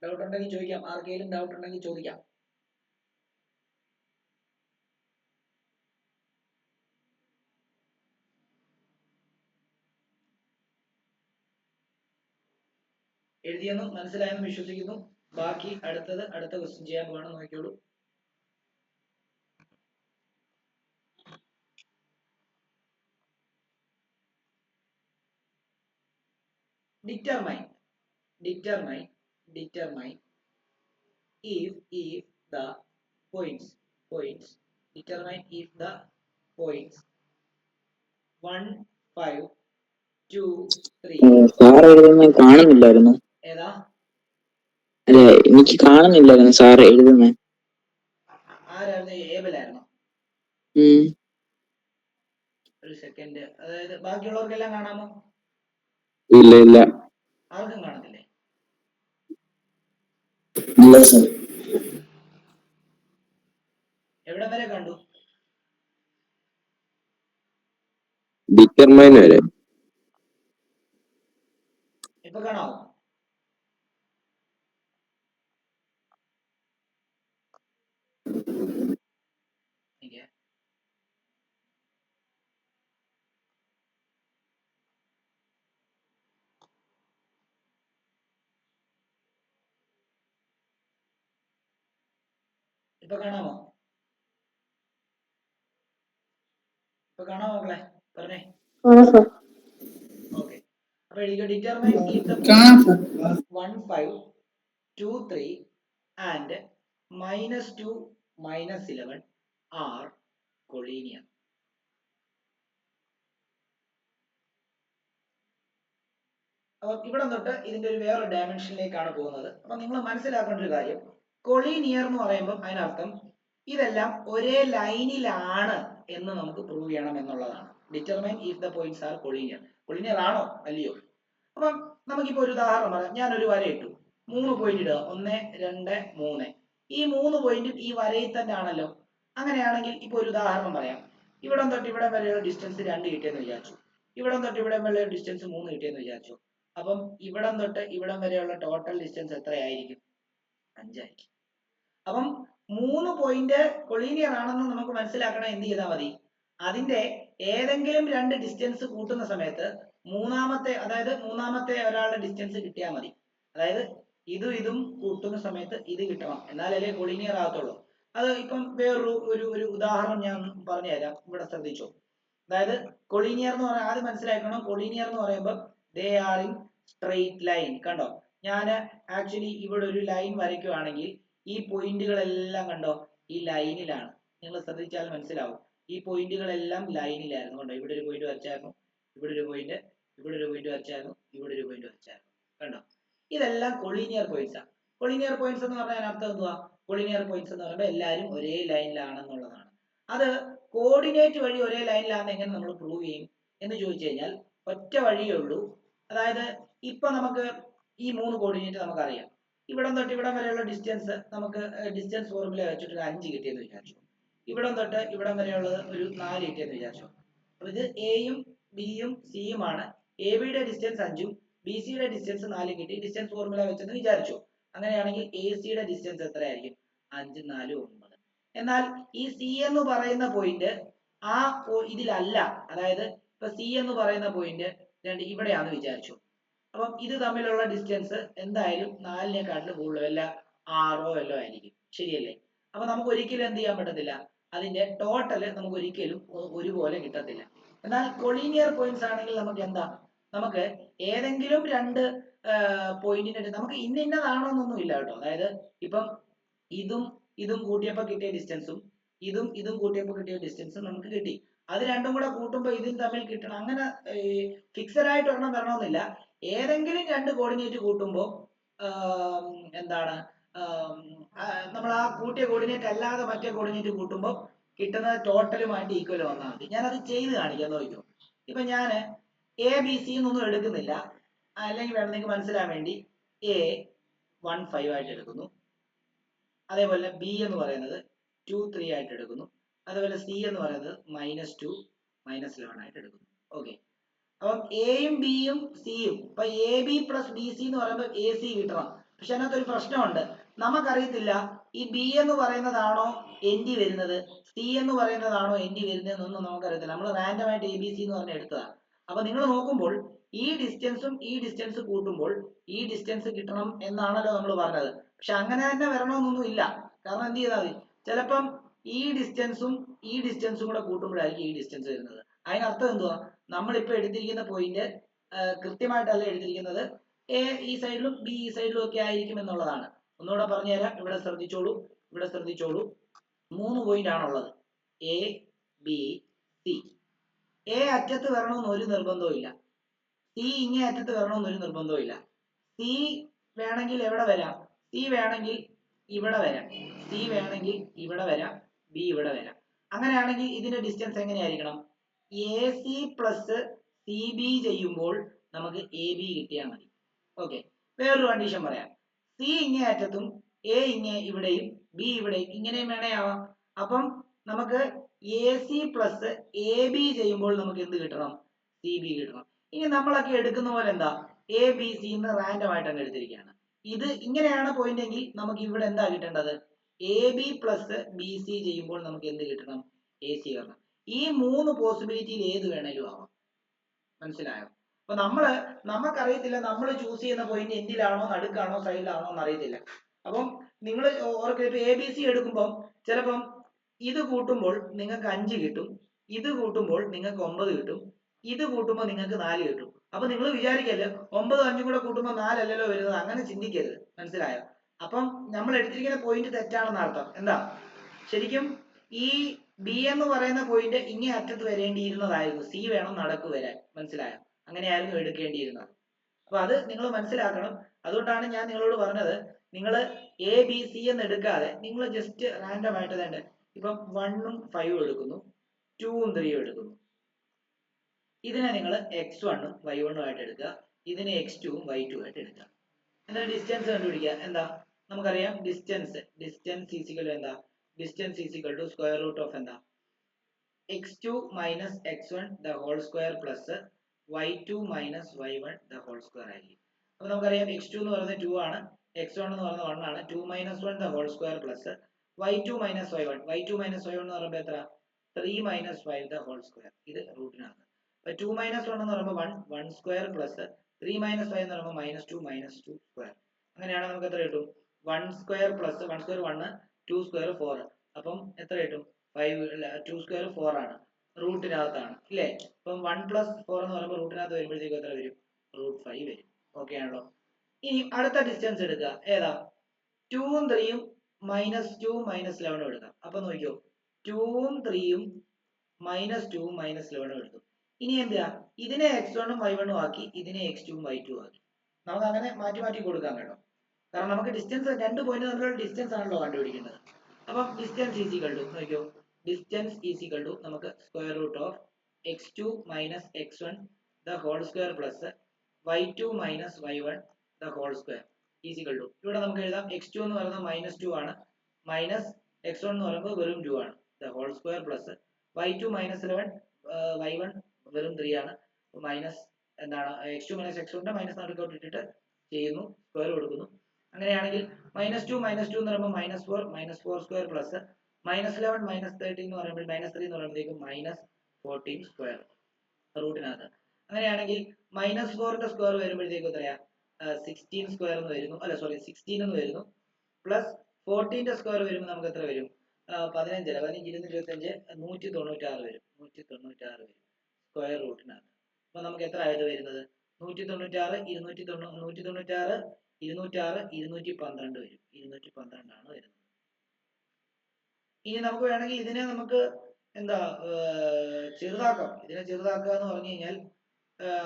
ഡൗട്ട് ഉണ്ടെങ്കിൽ ചോദിക്കാം, ആർക്കെങ്കിലും ഡൗട്ട് ഉണ്ടെങ്കിൽ ചോദിക്കാം. എഴുതിയെന്ന് മനസ്സിലായെന്ന് വിശ്വസിക്കുന്നു. ബാക്കി അടുത്ത ക്വസ്റ്റ്യൻ ചെയ്യാൻ പോകണം, നോക്കിയോളൂ. determine if the points determine if the points 1 5 2 3 sir എഴുതുന്നത് കാണുന്നില്ലായിരുന്നു. ഏതാ? അല്ലെ, എനിക്ക് കാണുന്നില്ലായിരുന്നു സാർ എഴുതുന്നത്. ആരായിരുന്നു? ഏബലായിരുന്നോ? ഒരു സെക്കൻഡ്. അതായത് ബാക്കിയുള്ളവർക്കെല്ലാം കാണാമോ? ഇല്ല ഇല്ല. ആർക്കും കാണത്തില്ലേ? ഇല്ല സർ. എവിടെ വരെ കണ്ടു? ഡിറ്റർമൈൻ വരെ. ഇപ്പൊ കാണാമോ? ഇപ്പൊ കാണാമോ? ഇപ്പൊ കാണാമോ മക്കളെ? പറഞ്ഞേ. ഓക്കെ. അപ്പൊ determine if the 1 5 2 3 and -2 -11 are collinear. അപ്പൊ ഇവിടെ തൊട്ട് ഇതിന്റെ ഒരു വേറെ ഡയമെൻഷനിലേക്കാണ് പോകുന്നത്. അപ്പൊ നിങ്ങൾ മനസ്സിലാക്കേണ്ട ഒരു കാര്യം, കൊളീനിയർ എന്ന് പറയുമ്പോൾ അതിനർത്ഥം ഇതെല്ലാം ഒരേ ലൈനിലാണ് എന്ന് നമുക്ക് പ്രൂവ് ചെയ്യണം എന്നുള്ളതാണ്. Determine if the points R collinear. Collinear ആണോ അല്ലയോ? അപ്പം നമുക്കിപ്പോ ഒരു ഉദാഹരണം പറയാം. ഞാനൊരു വര ഇട്ടു, 3 പോയിന്റ് ഇടുക, 1 2 3. ഈ 3 പോയിന്റും ഈ വരയിൽ തന്നെ ആണല്ലോ. അങ്ങനെയാണെങ്കിൽ ഇപ്പൊ ഒരു ഉദാഹരണം പറയാം. ഇവിടം തൊട്ട് ഇവിടെ വരെയുള്ള ഡിസ്റ്റൻസ് 2 കിട്ടിയെന്ന് വിചാരിച്ചു. ഇവിടം തൊട്ട് ഇവിടെ വരെയുള്ള ഡിസ്റ്റൻസ് 3 കിട്ടിയെന്ന് വിചാരിച്ചു. അപ്പം ഇവിടം തൊട്ട് ഇവിടം വരെയുള്ള ടോട്ടൽ ഡിസ്റ്റൻസ് എത്രയായിരിക്കും? 5 ആയിരിക്കും. അപ്പം 3 പോയിന്റ് കൊളീനിയർ ആണെന്ന് നമുക്ക് മനസ്സിലാക്കണം. എന്ത് ചെയ്താൽ മതി? അതിന്റെ ഏതെങ്കിലും 2 ഡിസ്റ്റൻസ് കൂട്ടുന്ന സമയത്ത് മൂന്നാമത്തെ ഒരാളുടെ ഡിസ്റ്റൻസ് കിട്ടിയാൽ മതി. അതായത് ഇതും കൂട്ടുന്ന സമയത്ത് ഇത് കിട്ടണം, എന്നാലല്ലേ കൊളീനിയർ ആകത്തുള്ളൂ. അത് ഇപ്പം വേറൊരു ഒരു ഉദാഹരണം ഞാൻ പറഞ്ഞു തരാം, ഇവിടെ ശ്രദ്ധിച്ചോ. അതായത് കൊളീനിയർ എന്ന് പറയാൻ ആദ്യം മനസ്സിലാക്കണം. കൊളീനിയർ എന്ന് പറയുമ്പോൾ they are in straight line. കണ്ടോ, ഞാൻ ആക്ച്വലി ഇവിടെ ഒരു ലൈൻ വരയ്ക്കുവാണെങ്കിൽ ഈ പോയിന്റുകളെല്ലാം കണ്ടോ ഈ ലൈനിലാണ്. നിങ്ങൾ ശ്രദ്ധിച്ചാൽ മനസ്സിലാവും, ഈ പോയിന്റുകളെല്ലാം ലൈനിലായിരുന്നു. കണ്ടോ, ഇവിടെ ഒരു പോയിന്റ് വരച്ചായിരുന്നു, ഇവിടെ ഒരു പോയിന്റ്, ഇവിടെ ഒരു പോയിന്റ് വരച്ചായിരുന്നു, ഇവിടെ ഒരു പോയിന്റ് വരച്ചായിരുന്നു. കണ്ടോ, ഇതെല്ലാം കൊളീനിയർ പോയിന്റ്സ് ആണ്. കൊളീനിയർ പോയിന്റ്സ് എന്ന് പറഞ്ഞാൽ അർത്ഥം എന്തുവാ? കൊളീനിയർ പോയിന്റ്സ് എന്ന് പറയുമ്പോൾ എല്ലാവരും ഒരേ ലൈനിലാണെന്നുള്ളതാണ്. അത് കോർഡിനേറ്റ് വഴി ഒരേ ലൈനിലാണെന്ന് എങ്ങനെ നമ്മൾ പ്രൂവ് ചെയ്യും എന്ന് ചോദിച്ചു കഴിഞ്ഞാൽ ഒറ്റ വഴിയേ ഉള്ളൂ. അതായത് ഇപ്പൊ നമുക്ക് ഈ 3 കോർഡിനേറ്റ് നമുക്കറിയാം. ഇവിടം തൊട്ട് ഇവിടം വരെയുള്ള ഡിസ്റ്റൻസ് നമുക്ക് ഡിസ്റ്റൻസ് ഫോർമുല വെച്ചിട്ട് ഒരു 5 കിട്ടിയെന്ന് വിചാരിച്ചു. ഇവിടം തൊട്ട് ഇവിടം വരെയുള്ളത് ഒരു 4 കിട്ടിയെന്ന് വിചാരിച്ചു. അപ്പൊ ഇത് എയും ബിയും സിയുമാണ്. എ ബിയുടെ ഡിസ്റ്റൻസ് 5ഉം ബി സിയുടെ ഡിസ്റ്റൻസ് 4ഉം കിട്ടി. ഡിസ്റ്റൻസ് ഫോർമുല വെച്ചെന്ന് വിചാരിച്ചു. അങ്ങനെയാണെങ്കിൽ എ സിയുടെ ഡിസ്റ്റൻസ് എത്രയായിരിക്കും? 5 4 9. എന്നാൽ ഈ സി എന്ന് പറയുന്ന പോയിന്റ് ആ ഇതിലല്ല. അതായത് ഇപ്പൊ സി എന്ന് പറയുന്ന പോയിന്റ് ഇവിടെയാണെന്ന് വിചാരിച്ചു. അപ്പം ഇത് തമ്മിലുള്ള ഡിസ്റ്റൻസ് എന്തായാലും 4-നെക്കാട്ടിലും കൂടുതൽ, വല്ല 6 വല്ലോ ആയിരിക്കും. ശരിയല്ലേ? അപ്പൊ നമുക്ക് ഒരിക്കലും എന്ത് ചെയ്യാൻ പറ്റത്തില്ല, അതിന്റെ ടോട്ടൽ നമുക്ക് ഒരിക്കലും ഒരുപോലെ കിട്ടത്തില്ല. എന്നാൽ കൊളീനിയർ പോയിന്റ്സ് ആണെങ്കിൽ നമുക്ക് എന്താ, നമുക്ക് ഏതെങ്കിലും 2 പോയിന്റിന്റെ നമുക്ക് ഇന്നതാണോന്നൊന്നും ഇല്ല കേട്ടോ. അതായത് ഇപ്പം ഇതും കൂട്ടിയപ്പോൾ കിട്ടിയ ഡിസ്റ്റൻസും ഇതും കൂട്ടിയപ്പോൾ കിട്ടിയ ഡിസ്റ്റൻസും നമുക്ക് കിട്ടി. അത് രണ്ടും കൂടെ കൂട്ടുമ്പോൾ ഇതിൽ തമ്മിൽ കിട്ടണം, അങ്ങനെ ഫിക്സഡ് ആയിട്ട് ഒരെണ്ണം വരണമെന്നില്ല. ഏതെങ്കിലും 2 കോർഡിനേറ്റ് കൂട്ടുമ്പോൾ എന്താണ് നമ്മൾ ആ കൂട്ടിയ കോർഡിനേറ്റ് അല്ലാതെ മറ്റേ കോർഡിനേറ്റ് കൂട്ടുമ്പോൾ കിട്ടുന്ന ടോട്ടലുമായിട്ട് ഈക്വൽ വന്നാൽ മതി. ഞാനത് ചെയ്ത് കാണിക്കാൻ നോക്കിയോ. ഇപ്പൊ ഞാൻ എ ബി സി എന്നൊന്നും എടുക്കുന്നില്ല, അല്ലെങ്കിൽ വേണം നിങ്ങൾക്ക് മനസ്സിലാൻ വേണ്ടി എ 1 5 ആയിട്ട് എടുക്കുന്നു. അതേപോലെ ബി എന്ന് പറയുന്നത് 2 3 ആയിട്ട് എടുക്കുന്നു. അതേപോലെ സി എന്ന് പറയുന്നത് -2 -11 ആയിട്ട് എടുക്കുന്നു. ഓക്കെ. അപ്പം എയും ബിയും സിയും, ഇപ്പൊ A B plus B C എന്ന് പറയുമ്പോൾ എ സി കിട്ടണം. പക്ഷെ അതിനകത്തൊരു പ്രശ്നമുണ്ട്. നമുക്കറിയത്തില്ല ഈ ബി എന്ന് പറയുന്നതാണോ എൻ ഡി വരുന്നത്, സി എന്ന് പറയുന്നതാണോ എൻ ഡി വരുന്നതെന്നൊന്നും നമുക്കറിയത്തില്ല. നമ്മൾ റാൻഡം ആയിട്ട് ABC എന്ന് പറഞ്ഞ് എടുത്തതാണ്. അപ്പൊ നിങ്ങൾ നോക്കുമ്പോൾ ഈ ഡിസ്റ്റൻസും ഈ ഡിസ്റ്റൻസ് കൂട്ടുമ്പോൾ ഈ ഡിസ്റ്റൻസ് കിട്ടണം എന്നാണല്ലോ നമ്മൾ പറഞ്ഞത്. പക്ഷെ അങ്ങനെ തന്നെ വരണമെന്നൊന്നും ഇല്ല. കാരണം എന്ത് ചെയ്താൽ മതി, ചിലപ്പം ഈ ഡിസ്റ്റൻസും കൂടെ കൂട്ടുമ്പോഴായിരിക്കും ഈ ഡിസ്റ്റൻസ് വരുന്നത്. അതിനർത്ഥം എന്തുവാ, നമ്മളിപ്പോ എടുത്തിരിക്കുന്ന പോയിന്റ് കൃത്യമായിട്ടല്ല എടുത്തിരിക്കുന്നത്, എ ഈ സൈഡിലും ബി ഈ സൈഡിലും ഒക്കെ ആയിരിക്കും എന്നുള്ളതാണ്. ഒന്നുകൂടെ പറഞ്ഞുതരാം. ഇവിടെ ശ്രദ്ധിച്ചോളൂ. 3 പോയിന്റ് ആണുള്ളത്, എ ബി സി. എ അറ്റത്ത് വരണമെന്ന് ഒരു നിർബന്ധവും ഇല്ല, സി ഇങ്ങേ അറ്റത്ത് വരണമെന്ന് ഒരു നിർബന്ധവും ഇല്ല. സി വേണമെങ്കിൽ എവിടെ വരാം, സി വേണമെങ്കിൽ ഇവിടെ വരാം, ബി ഇവിടെ വരാം. അങ്ങനെയാണെങ്കിൽ ഇതിന്റെ ഡിസ്റ്റൻസ് എങ്ങനെയായിരിക്കണം, A C plus C B ചെയ്യുമ്പോൾ നമുക്ക് എ ബി കിട്ടിയാൽ മതി. ഓക്കെ, വേറൊരു കണ്ടീഷൻ പറയാം. സി ഇങ്ങേ അറ്റത്തും എ ഇങ്ങേ ഇവിടെയും ബി ഇവിടെയും ഇങ്ങനെയും വേണേ ആവാം. അപ്പം നമുക്ക് A C plus A B ചെയ്യുമ്പോൾ നമുക്ക് എന്ത് കിട്ടണം, സി ബി കിട്ടണം. ഇനി നമ്മളൊക്കെ എടുക്കുന്ന പോലെ എന്താ, എ ബി സി എന്ന് റാൻഡം ആയിട്ട് അങ്ങ് എടുത്തിരിക്കുകയാണ്. ഇത് ഇങ്ങനെയാണ് പോയിന്റ് എങ്കിൽ നമുക്ക് ഇവിടെ എന്താ കിട്ടേണ്ടത്, A B plus B C ചെയ്യുമ്പോൾ നമുക്ക് എന്ത് കിട്ടണം, എ സി കിട്ടണം. ഈ 3 പോസിബിലിറ്റിയിൽ ഏത് വേണേലും ആവാം. മനസ്സിലായോ? അപ്പൊ നമുക്കറിയത്തില്ല നമ്മൾ ചൂസ് ചെയ്യുന്ന പോയിന്റ് എൻഡിലാണോ നടുക്കാണോ സൈഡിലാണോ എന്ന് അറിയത്തില്ല. അപ്പം നിങ്ങൾ ഓർക്കുക, ഇപ്പൊ എ ബി സി എടുക്കുമ്പോൾ ചിലപ്പം ഇത് കൂട്ടുമ്പോൾ നിങ്ങൾക്ക് 5 കിട്ടും, ഇത് കൂട്ടുമ്പോൾ നിങ്ങൾക്ക് 9 കിട്ടും, ഇത് കൂട്ടുമ്പോൾ നിങ്ങൾക്ക് 4 കിട്ടും. അപ്പൊ നിങ്ങൾ വിചാരിക്കല്ലോ 9 5 കൂടെ കൂട്ടുമ്പോൾ 4 അല്ലല്ലോ വരുന്നത്, അങ്ങനെ ചിന്തിക്കരുത്. മനസ്സിലായോ? അപ്പം നമ്മൾ എടുത്തിരിക്കുന്ന പോയിന്റ് തെറ്റാണെന്ന് അർത്ഥം. എന്താ, ശരിക്കും ഈ ബി എന്ന് പറയുന്ന പോയിന്റ് ഇങ്ങേ അറ്റത്ത് വരേണ്ടിയിരുന്നതായിരുന്നു, സി വേണം നടക്ക് വരാൻ. മനസ്സിലായോ? അങ്ങനെയായിരുന്നു എടുക്കേണ്ടിയിരുന്നത്. അപ്പൊ അത് നിങ്ങൾ മനസ്സിലാക്കണം. അതുകൊണ്ടാണ് ഞാൻ നിങ്ങളോട് പറഞ്ഞത്, നിങ്ങൾ എ ബി സി എന്ന് എടുക്കാതെ നിങ്ങൾ ജസ്റ്റ് റാൻഡം ആയിട്ട് തന്നെ ഇപ്പം 1ഉം 5ഉം എടുക്കുന്നു, 2ഉം 3ഉം എടുക്കുന്നു. ഇതിനെ നിങ്ങൾ x1ഉം y1ഉം ആയിട്ട് എടുക്കുക, ഇതിനെ x2ഉം y2 ആയിട്ട് എടുക്കുക. എന്നിട്ട് ഡിസ്റ്റൻസ് കണ്ടുപിടിക്കുക. എന്താ, നമുക്കറിയാം ഡിസ്റ്റൻസ് എന്താ, distance is equal to square root of എന്താ, x2 minus x1 the whole square plus y2 minus y1 the whole square ആയിരിക്കും. അപ്പൊ നമുക്കറിയാം x2 എന്ന് പറയുന്നത് 2 ആണ്, x1 എന്ന് പറയുന്നത് 1 ആണ്. 2 minus 1 the whole square plus y2 minus y1 എന്ന് പറയുമ്പോൾ എത്ര, 3 മൈനസ് 5 ദ ഹോൾ സ്ക്വയർ. ഇത് റൂട്ടിനകത്ത്. അപ്പൊ 2 മൈനസ് 1 എന്ന് പറയുമ്പോൾ 1 സ്ക്വയർ പ്ലസ് 3 മൈനസ് 5 എന്ന് പറയുമ്പോൾ -2 സ്ക്വയർ. അങ്ങനെയാണെങ്കിൽ നമുക്ക് എത്ര കിട്ടും, 1 സ്ക്വയർ പ്ലസ് 1 സ്ക്വയർ 1, 2 സ്ക്വയർ 4. അപ്പം എത്ര കിട്ടും, 2 സ്ക്വയർ 4 ആണ്, റൂട്ടിനകത്താണ് ഇല്ലേ. അപ്പം 1 പ്ലസ് 4 എന്ന് പറയുമ്പോൾ റൂട്ടിനകത്ത് വരുമ്പോഴത്തേക്ക് എത്ര വരും, √5 വരും. ഓക്കെ ആണല്ലോ. ഇനി അടുത്ത ഡിസ്റ്റൻസ് എടുക്കുക. ഏതാ, 2ഉം 3ഉം -2 -11 എടുക്കാം. അപ്പൊ നോക്കിയോ, 2ഉം 3ഉം -2ഉം -11 എടുത്തു. ഇനി എന്താ, ഇതിനെ x1ഉം y1ഉം ആക്കി, ഇതിനെ x2ഉം y2ഉം ആക്കി. നമുക്ക് അങ്ങനെ മാറ്റി കൊടുക്കാം കേട്ടോ. കാരണം നമുക്ക് ഡിസ്റ്റൻസ്, 2 പോയിന്റ് തമ്മിലുള്ള ഡിസ്റ്റൻസ് ആണല്ലോ കണ്ടുപിടിക്കേണ്ടത്. അപ്പം ഡിസ്റ്റൻസ് ഈസ് ഈക്വൽ ടു നോക്കിയോ, ഡിസ്റ്റൻസ് ഈസ് ഈക്വൽ ടു നമുക്ക് square root of x2 minus x1 the whole square plus y2 minus y1 the whole square is equal to, ഇവിടെ നമുക്ക് എഴുതാം x2 എന്ന് പറയുന്നത് -2 ആണ്, മൈനസ് x1 എന്ന് പറയുമ്പോൾ വെറും 2 ആണ്, the whole square plus y2 minus 11 y1 വെറും 3 ആണ്, മൈനസ് എന്താണ് x2 മൈനസ് x1 മൈനസ് നടുക്കോട്ട് ഇട്ടിട്ട് ചെയ്യുന്നു, സ്ക്വയർ കൊടുക്കുന്നു. അങ്ങനെയാണെങ്കിൽ -2 എന്ന് പറയുമ്പോൾ -4 സ്ക്വയർ പ്ലസ് -11 -13 എന്ന് പറയുമ്പോൾ -3 എന്ന് പറയുമ്പോഴേക്കും -14 സ്ക്വയർ റൂട്ടിനകത്ത്. അങ്ങനെയാണെങ്കിൽ -4ന്റെ സ്ക്വയർ വരുമ്പോഴത്തേക്കും എത്രയാ, 16 സ്ക്വയർ എന്ന് വരുന്നു, അല്ല സോറി 16 എന്ന് വരുന്നു, പ്ലസ് 14ന്റെ സ്ക്വയർ വരുമ്പോൾ നമുക്ക് എത്ര വരും, 15 225 196 വരും, 196 വരും സ്ക്വയർ റൂട്ടിനകത്ത്. അപ്പൊ നമുക്ക് എത്ര ആയത് വരുന്നത്, 196 212 വരും, 212 ആണ് വരുന്നത്. ഇനി നമുക്ക് വേണമെങ്കിൽ ഇതിനെ നമുക്ക് എന്താ ചെറുതാക്കാം. ഇതിനെ ചെറുതാക്കുക എന്ന് പറഞ്ഞു കഴിഞ്ഞാൽ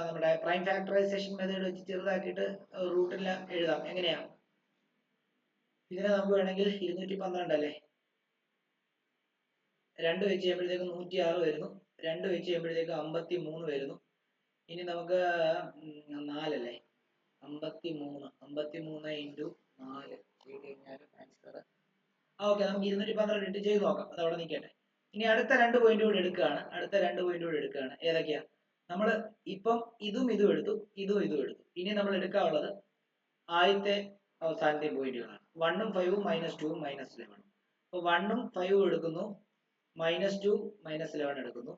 നമ്മുടെ പ്രൈം ഫാക്ടറൈസേഷൻ മെത്തേഡ് വെച്ച് ചെറുതാക്കിയിട്ട് റൂട്ടിൽ എഴുതാം. എങ്ങനെയാ, ഇതിനെ നമുക്ക് വേണമെങ്കിൽ 212 അല്ലേ, 2 വെച്ച് ചെയ്യുമ്പോഴത്തേക്ക് 106 വരുന്നു, 2 വെച്ച് ചെയ്യുമ്പോഴത്തേക്ക് 53 വരുന്നു. ഇനി നമുക്ക് 4 അല്ലേ, 53 ഇൻറ്റു 4 ചെയ്ത് കഴിഞ്ഞാൽ ആൻസർ ഓക്കെ. നമുക്ക് 212 ഇട്ട് ചെയ്ത് നോക്കാം, അത് അവിടെ നിൽക്കട്ടെ. ഇനി അടുത്ത 2 പോയിന്റ് കൂടി എടുക്കുകയാണ്. ഏതൊക്കെയാ, നമ്മൾ ഇപ്പം ഇതും എടുത്തു, ഇതും എടുത്തു. ഇനി നമ്മൾ എടുക്കാനുള്ളത് ആദ്യത്തെ അവസാനത്തെ പോയിന്റുകളാണ്. 1ഉം 5ഉം -2ഉം -11. അപ്പോൾ 1ഉം 5ഉം എടുക്കുന്നു, -2 -11 എടുക്കുന്നു.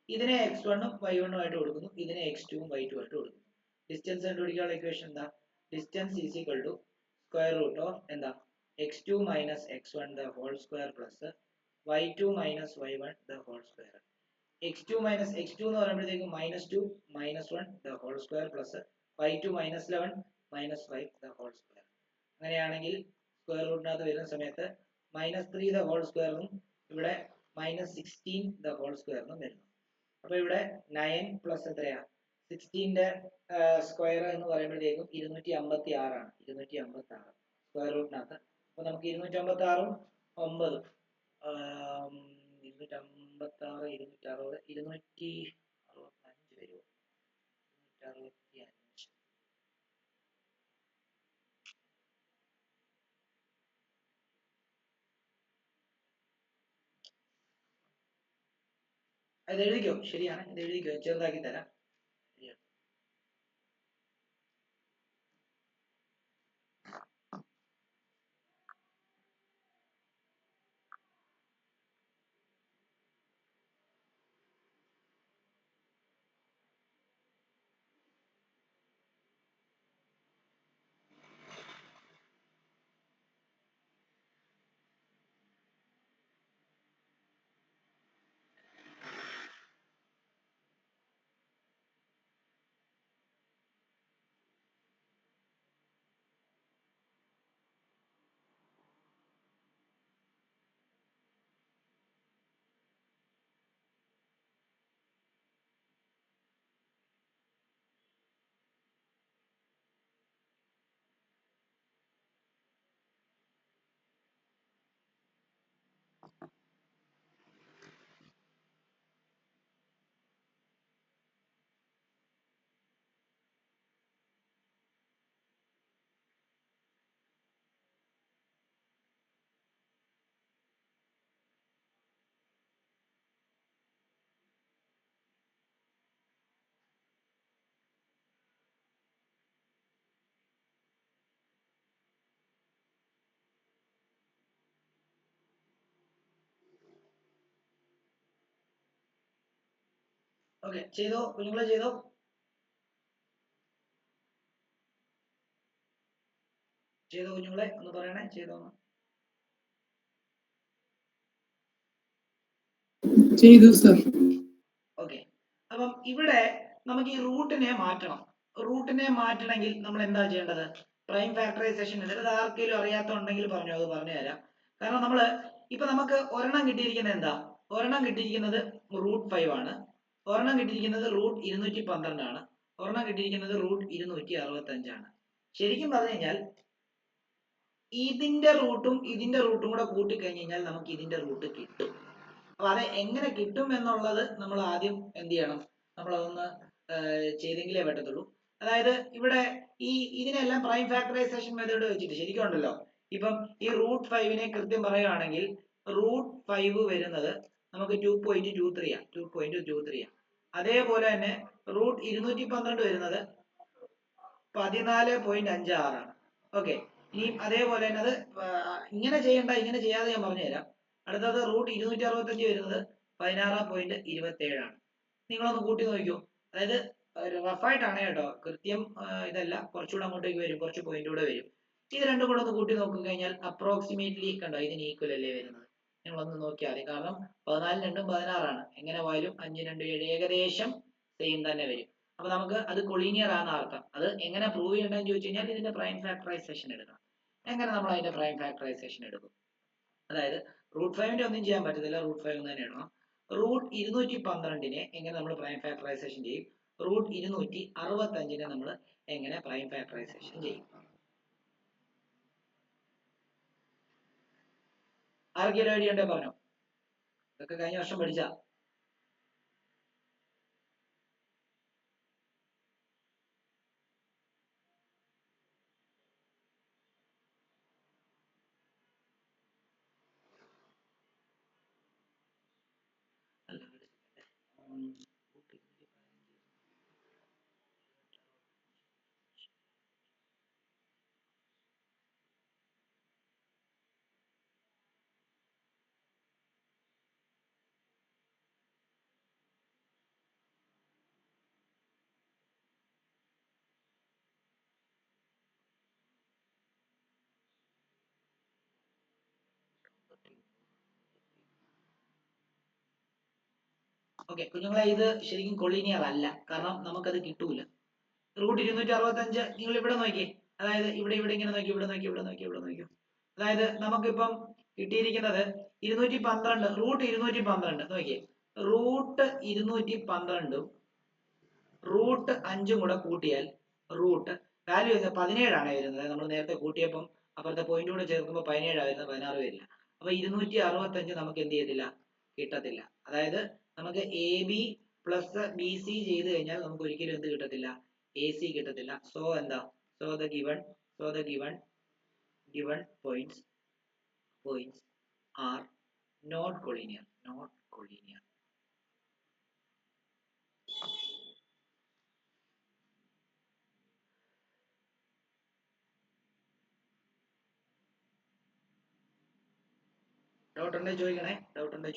ഇതിനെ x1ഉം y1ഉം ആയിട്ട് കൊടുക്കുന്നു, ഇതിനെ x2ഉം y2 ആയിട്ട് കൊടുക്കുന്നു. ഡിസ്റ്റൻസ് കണ്ടുപിടിക്കാനുള്ള ഇക്വേഷൻ എന്താ? Distance is equal to square root of എന്താ x2 - x1 the whole square plus y2 - y1 the whole square. x2 - x2 എന്ന് പറയുമ്പോഴത്തേക്കും -2 -1 the whole square plus y2 -11 -5 the whole square. അങ്ങനെയാണെങ്കിൽ square റൂട്ടിനകത്ത് വരുന്ന സമയത്ത് -3 the whole square എന്നും ഇവിടെ -16 the whole square എന്നും വരുന്നു. അപ്പൊ ഇവിടെ 9 പ്ലസ് എത്രയാ 16ന്റെ സ്ക്വയർ എന്ന് പറയുമ്പോഴത്തേക്കും 256 ആണ്. 256 സ്ക്വയർ റൂട്ടിനകത്ത്. അപ്പൊ നമുക്ക് 256ഉം 9 256 260 265 വരുമോ? 265. അത് എഴുതിക്കോ, ശരിയാണ്, ഇത് എഴുതിക്കോ, ചെറുതാക്കി തരാം. ഓക്കെ, ചെയ്തോ കുഞ്ഞുങ്ങളെ, ചെയ്തോ. ചെയ്തോ കുഞ്ഞുങ്ങളെ, ഒന്ന് പറയണേ, ചെയ്തോന്ന്. ചെയ്തു സർ. ഓക്കെ, അപ്പം ഇവിടെ നമുക്ക് ഈ റൂട്ടിനെ മാറ്റണം. റൂട്ടിനെ മാറ്റണമെങ്കിൽ നമ്മൾ എന്താ ചെയ്യേണ്ടത്? Prime factorisation. ഇത് ആർക്കെങ്കിലും അറിയാത്തുണ്ടെങ്കിൽ പറഞ്ഞോ, അത് പറഞ്ഞു തരാം. കാരണം ഇപ്പൊ നമുക്ക് ഒരെണ്ണം കിട്ടിയിരിക്കുന്നത് എന്താ? ഒരെണ്ണം കിട്ടിയിരിക്കുന്നത് √5 ആണ്, ഒരെണ്ണം കിട്ടിയിരിക്കുന്നത് √212 ആണ്, ഒരെണ്ണം കിട്ടിയിരിക്കുന്നത് √265 ആണ്. ശരിക്കും പറഞ്ഞു കഴിഞ്ഞാൽ ഇതിന്റെ റൂട്ടും ഇതിന്റെ റൂട്ടും കൂടെ കൂട്ടിക്കഴിഞ്ഞ് കഴിഞ്ഞാൽ നമുക്ക് ഇതിന്റെ റൂട്ട് കിട്ടും. അപ്പൊ അത് എങ്ങനെ കിട്ടും എന്നുള്ളത് നമ്മൾ ആദ്യം എന്ത് ചെയ്യണം? നമ്മളതൊന്ന് ചെയ്തെങ്കിലേ പറ്റത്തുള്ളൂ. അതായത് ഇവിടെ ഇതിനെല്ലാം പ്രൈം ഫാക്ടറൈസേഷൻ മെത്തേഡ് വെച്ചിട്ട് ശരിക്കും ഉണ്ടല്ലോ. ഇപ്പം ഈ √5നെ കൃത്യം പറയുകയാണെങ്കിൽ √5 വരുന്നത് നമുക്ക് 2.23 ആണ്, 2.23 ആണ്. അതേപോലെ തന്നെ √212 വരുന്നത് 14.56 ആണ്. ഓക്കെ, ഇനി അതേപോലെ തന്നെ അത് ഇങ്ങനെ ചെയ്യണ്ട, ഇങ്ങനെ ചെയ്യാതെ ഞാൻ പറഞ്ഞുതരാം. അടുത്തത് √265 വരുന്നത് 16.27 ആണ്. നിങ്ങളൊന്ന് കൂട്ടി നോക്കിക്കോ. അതായത് റഫായിട്ടാണ് കേട്ടോ, കൃത്യം ഇതല്ല, കുറച്ചുകൂടെ അങ്ങോട്ടേക്ക് വരും, കുറച്ച് പോയിന്റ് കൂടെ വരും. ഇത് രണ്ടും കൂടെ ഒന്ന് കൂട്ടി നോക്കി കഴിഞ്ഞാൽ അപ്രോക്സിമേറ്റ്ലി കണ്ടോ, ഇതിന് ഈക്വൽ അല്ലേ വരുന്നത്. നിങ്ങളൊന്ന് നോക്കിയാൽ മതി. കാരണം 14 2 16 ആണ്. എങ്ങനെ പോയാലും 5 2 7 ഏകദേശം സെയിം തന്നെ വരും. അപ്പൊ നമുക്ക് അത് കൊളീനിയർ ആണ് അർത്ഥം. അത് എങ്ങനെ പ്രൂവ് ചെയ്യണമെന്ന് ചോദിച്ചു കഴിഞ്ഞാൽ ഇതിന്റെ പ്രൈം ഫാക്ടറൈസേഷൻ എടുക്കണം. എങ്ങനെ നമ്മൾ അതിന്റെ പ്രൈം ഫാക്ടറൈസേഷൻ എടുക്കും? അതായത് √5ന്റെ ഒന്നും ചെയ്യാൻ പറ്റത്തില്ല, √5 തന്നെ ഇടണം. √212നെ എങ്ങനെ നമ്മൾ പ്രൈം ഫാക്ടറൈസേഷൻ ചെയ്യും? √265നെ നമ്മൾ എങ്ങനെ പ്രൈം ഫാക്ടറൈസേഷൻ ചെയ്യും? ആർക്കെങ്കിലും ഐഡിയ ഉണ്ടോ പറഞ്ഞോ? ഇതൊക്കെ കഴിഞ്ഞ വർഷം പഠിച്ച. ഓക്കെ കുഞ്ഞുങ്ങളെ, ഇത് ശരിക്കും കൊളീനിയർ അല്ല, കാരണം നമുക്കത് കിട്ടൂല. റൂട്ട് 265 നിങ്ങൾ ഇവിടെ നോക്കിയേ, അതായത് ഇവിടെ ഇങ്ങനെ നോക്കി, ഇവിടെ നോക്കി. അതായത് നമുക്കിപ്പം കിട്ടിയിരിക്കുന്നത് 212, റൂട്ട് 212 നോക്കിയേ, റൂട്ട് 212 റൂട്ട് 5 കൂടെ കൂട്ടിയാൽ റൂട്ട് വാല്യൂ 17 വരുന്നത്. നമ്മൾ നേരത്തെ കൂട്ടിയപ്പം അപ്പുറത്തെ പോയിന്റ് കൂടെ ചേർക്കുമ്പോൾ 17 വരുന്നത്, 16 വരില്ല. അപ്പൊ 265 നമുക്ക് എന്ത് ചെയ്യത്തില്ല, കിട്ടത്തില്ല. അതായത് നമുക്ക് A B plus B C ചെയ്ത് കഴിഞ്ഞാൽ നമുക്ക് ഒരിക്കലും എന്ത് കിട്ടത്തില്ല, എ സി കിട്ടത്തില്ല. സോ എന്താ, so the given points are not collinear. Doubt ഉണ്ടെങ്കിൽ ചോദിക്കണേ, ഡൗട്ട് ഉണ്ടെങ്കിൽ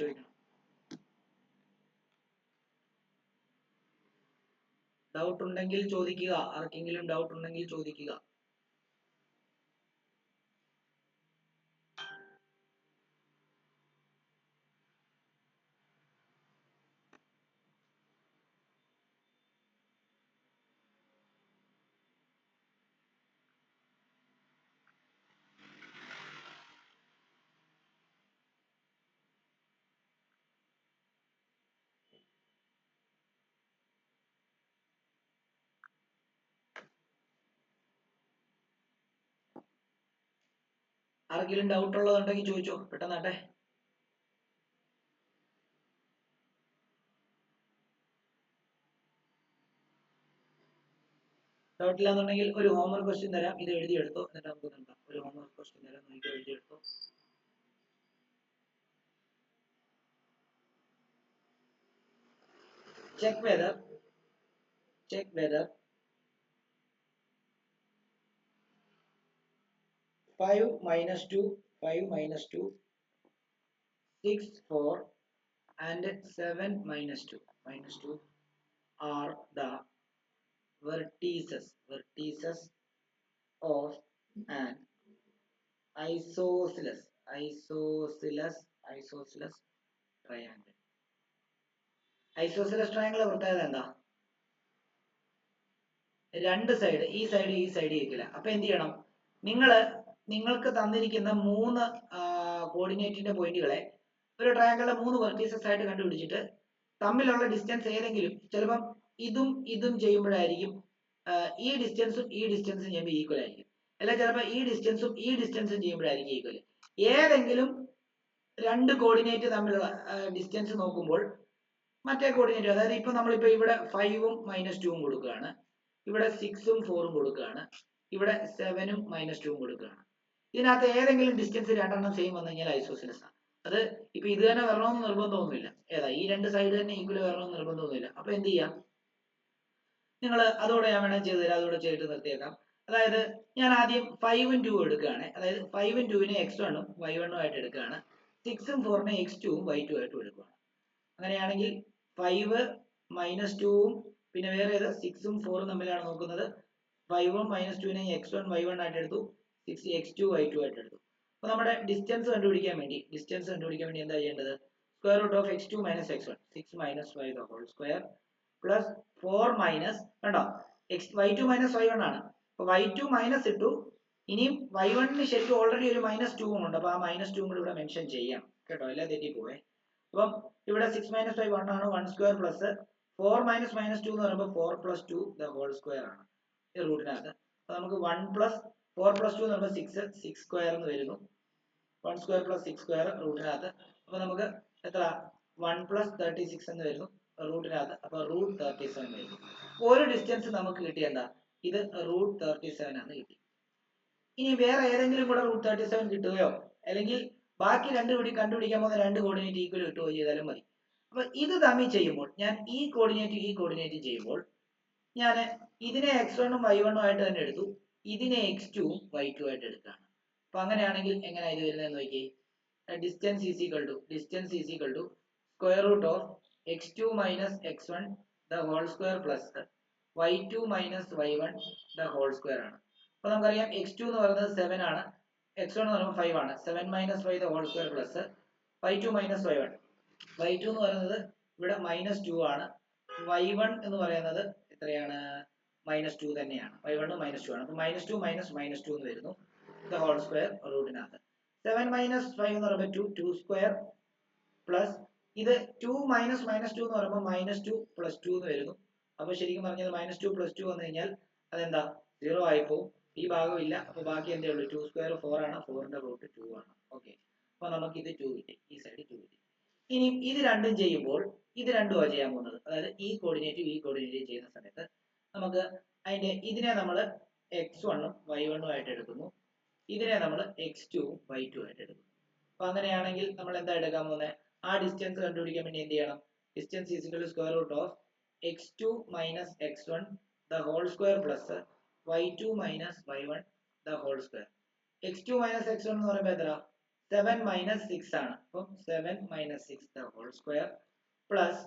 ചോദിക്കുക. ആർക്കെങ്കിലും ഡൗട്ട് ഉണ്ടെങ്കിൽ ചോദിക്കുക. ആർക്കെങ്കിലും ഡൗട്ട് ഉള്ളതുണ്ടെങ്കിൽ ചോദിച്ചോ, പെട്ടെന്നാട്ടെ. ഡൗട്ട് ഇല്ലാന്നുണ്ടെങ്കിൽ ഒരു ഹോംവർക്ക് ക്വസ്റ്റ്യൻ തരാം, ഇത് എഴുതിയെടുത്തോ. എന്നിട്ട് നമുക്ക് നോക്കാം. ഒരു ഹോംവർക്ക് ക്വസ്റ്റ്യൻ തരാം, നമുക്ക് എഴുതിയെടുത്തോ. check whether 5 minus 2 6 4 and 7 minus 2 are the vertices of an isosceles triangle. Isosceles triangle പ്രത്യേകത എന്താ, രണ്ട് സൈഡ്, ഈ സൈഡ് ഇരിക്കില്ല. അപ്പൊ എന്ത് ചെയ്യണം, നിങ്ങൾക്ക് തന്നിരിക്കുന്ന 3 കോർഡിനേറ്റിന്റെ പോയിന്റുകളെ ഒരു ട്രയാങ്കിളിലെ 3 വെർട്ടീസസ് ആയിട്ട് കണ്ടുപിടിച്ചിട്ട് തമ്മിലുള്ള ഡിസ്റ്റൻസ് ഏതെങ്കിലും, ചിലപ്പം ഇതും ചെയ്യുമ്പോഴായിരിക്കും ഈ ഡിസ്റ്റൻസും ചെയ്യുമ്പോൾ ഈക്വൽ ആയിരിക്കും, അല്ല ചിലപ്പോൾ ഈ ഡിസ്റ്റൻസും ചെയ്യുമ്പോഴായിരിക്കും ഈക്വൽ. ഏതെങ്കിലും 2 കോർഡിനേറ്റ് തമ്മിലുള്ള ഡിസ്റ്റൻസ് നോക്കുമ്പോൾ മറ്റേ കോർഡിനേറ്റ്, അതായത് ഇപ്പൊ നമ്മളിപ്പോ ഇവിടെ 5ഉം -2ഉം കൊടുക്കുകയാണ്, ഇവിടെ 6ഉം 4ഉം കൊടുക്കുകയാണ്, ഇവിടെ 7ഉം -2ഉം കൊടുക്കുകയാണ്. ഇതിനകത്ത് ഏതെങ്കിലും ഡിസ്റ്റൻസ് രണ്ടെണ്ണം സെയിം വന്നു കഴിഞ്ഞാൽ ഐസോസിലസ് ആണ്. അത് ഇപ്പൊ ഇത് തന്നെ വരണമെന്ന് നിർബന്ധമൊന്നുമില്ല, ഏതാ ഈ 2 സൈഡ് തന്നെ ഈക്വൽ വരണമെന്ന് നിർബന്ധമൊന്നുമില്ല. അപ്പൊ എന്ത് ചെയ്യാം, നിങ്ങൾ അതോടെ ഞാൻ വേണമെങ്കിൽ ചെയ്തു തരാം, അതോടെ ചെയ്തിട്ട് നിർത്തിയേക്കാം. അതായത് ഞാൻ ആദ്യം 5ഉം 2ഉം എടുക്കുകയാണ്, അതായത് 5ഉം 2നെ x1ഉം y1ഉം ആയിട്ട് എടുക്കുകയാണ്, 6ഉം 4നെ x2ഉം y2 ആയിട്ടും എടുക്കുകയാണ്. അങ്ങനെയാണെങ്കിൽ 5 -2ഉം പിന്നെ വേറെ ഏത് 6ഉം 4ഉം തമ്മിലാണ് നോക്കുന്നത്. 5ഉം -2നെ x1 y1 ആയിട്ട് എടുത്തു, 6 x2 y2 ആയിട്ട് എടുത്തു. അപ്പൊ നമ്മുടെ ഡിസ്റ്റൻസ് കണ്ടുപിടിക്കാൻ വേണ്ടി എന്താ ചെയ്യേണ്ടത്, square root of x2 - x1 6 - y the whole square plus 4 minus കണ്ടോ y2 - y1 ആണ്. അപ്പൊ y2 മൈനസ് ഇട്ടു, ഇനിയും y1ന് ശരിക്കും ഓൾറെഡി ഒരു -2ഉം ഉണ്ട്, അപ്പൊ ആ -2ഉം കൂടി ഇവിടെ മെൻഷൻ ചെയ്യാം കേട്ടോ, എല്ലാം തെറ്റിപ്പോവേ. അപ്പം ഇവിടെ 6 - y 1 ആണ്, 1 സ്ക്വയർ പ്ലസ് 4 - -2 എന്ന് പറയുമ്പോൾ 4 + 2 ദ ഹോൾ സ്ക്വയർ ആണ് ഈ റൂട്ടിനകത്ത്. അപ്പൊ നമുക്ക് 1 + 4 + 2 എന്ന് പറയുമ്പോൾ 6 സ്ക്വയർ എന്ന് വരുന്നു, 1 സ്ക്വയർ + 6 സ്ക്വയർ റൂട്ടിനകത്ത്. അപ്പൊ നമുക്ക് എത്ര 1 + 36 എന്ന് വരുന്നു റൂട്ടിനകത്ത്. അപ്പൊ √37 വരുന്നു. ഒരു ഡിസ്റ്റൻസ് നമുക്ക് കിട്ടിയ എന്താ, ഇത് √37 ആണ് കിട്ടി. ഇനി വേറെ ഏതെങ്കിലും കൂടെ √37 കിട്ടുകയോ അല്ലെങ്കിൽ ബാക്കി കണ്ടുപിടിക്കാൻ പോകുന്ന 2 കോർഡിനേറ്റ് ഈക്വൽ കിട്ടുകയോ ചെയ്താലും മതി. അപ്പൊ ഇത് തമ്മിൽ ചെയ്യുമ്പോൾ ഞാൻ ഈ കോർഡിനേറ്റ് ചെയ്യുമ്പോൾ ഞാൻ ഇതിനെ x1ഉം y1ഉം ആയിട്ട് തന്നെ എടുത്തു, ഇതിനെ x2ഉം y2 ആയിട്ട് എടുക്കുകയാണ്. അപ്പൊ അങ്ങനെയാണെങ്കിൽ എങ്ങനെയാ ഇത് വരുന്നതെന്ന് നോക്കിയേ, distance is equal to square root of x2 - x1 the whole square plus y2 - y1 the whole square ആണ്. അപ്പൊ നമുക്കറിയാം x2 എന്ന് പറയുന്നത് 7 ആണ്, x1 എന്ന് പറയുന്നത് 5 ആണ്. 7 - 5 the whole square plus y2 - y1 എന്ന് പറയുന്നത് ഇവിടെ -2 ആണ്. y1 എന്ന് പറയുന്നത് എത്രയാണ്? -2 തന്നെയാണ്. y1 -2 ആണ്. അപ്പൊ -2 മൈനസ് -2 എന്ന് വരുന്നു. ദ ഹോൾ സ്ക്വയർ റൂട്ടിനകത്ത് 7 - 5 എന്ന് പറയുമ്പോൾ 2 സ്ക്വയർ പ്ലസ് ഇത് 2 മൈനസ് -2 എന്ന് പറയുമ്പോൾ -2 + 2 എന്ന് വരുന്നു. അപ്പൊ ശരിക്കും പറഞ്ഞാൽ -2 + 2 വന്നു കഴിഞ്ഞാൽ അതെന്താ 0 ആയി പോകും. ഈ ഭാഗം ഇല്ല. അപ്പൊ ബാക്കി എന്തേ ഉള്ളൂ? 2 സ്ക്വയർ 4 ആണ്. 4ന്റെ റൂട്ട് 2 ആണ്. ഓക്കെ. അപ്പൊ നമുക്ക് ഇത് 2 കിട്ടി. ഈ സൈഡ് 2 കിട്ടി. ഇനി ഇത് രണ്ടും ചെയ്യുമ്പോൾ ഇത് രണ്ടുമാണ് ചെയ്യാൻ പോകുന്നത്. അതായത് ഈ കോർഡിനേറ്റും ഈ കോർഡിനേറ്റും ചെയ്യുന്ന സമയത്ത് നമുക്ക് ഇതിനെ നമ്മൾ x1 ഉം y1 ഉം ആയിട്ട് എടുക്കുന്നു. ഇതിനെ നമ്മൾ x2 ഉം y2 ആയിട്ട് എടുക്കുന്നു. അപ്പൊ അങ്ങനെയാണെങ്കിൽ നമ്മൾ എന്താ എടുക്കാൻ പോകുന്നത്? ആ ഡിസ്റ്റൻസ് കണ്ടുപിടിക്കാൻ വേണ്ടി എന്ത് ചെയ്യണം? Distance is equal to square root of x2 minus x1 the whole square plus y2 minus y1 the whole square. x2 minus x1 എന്ന് പറയുമ്പോൾ എത്ര? 7 മൈനസ് 6 ആണ്. അപ്പം 7 minus 6 the whole square plus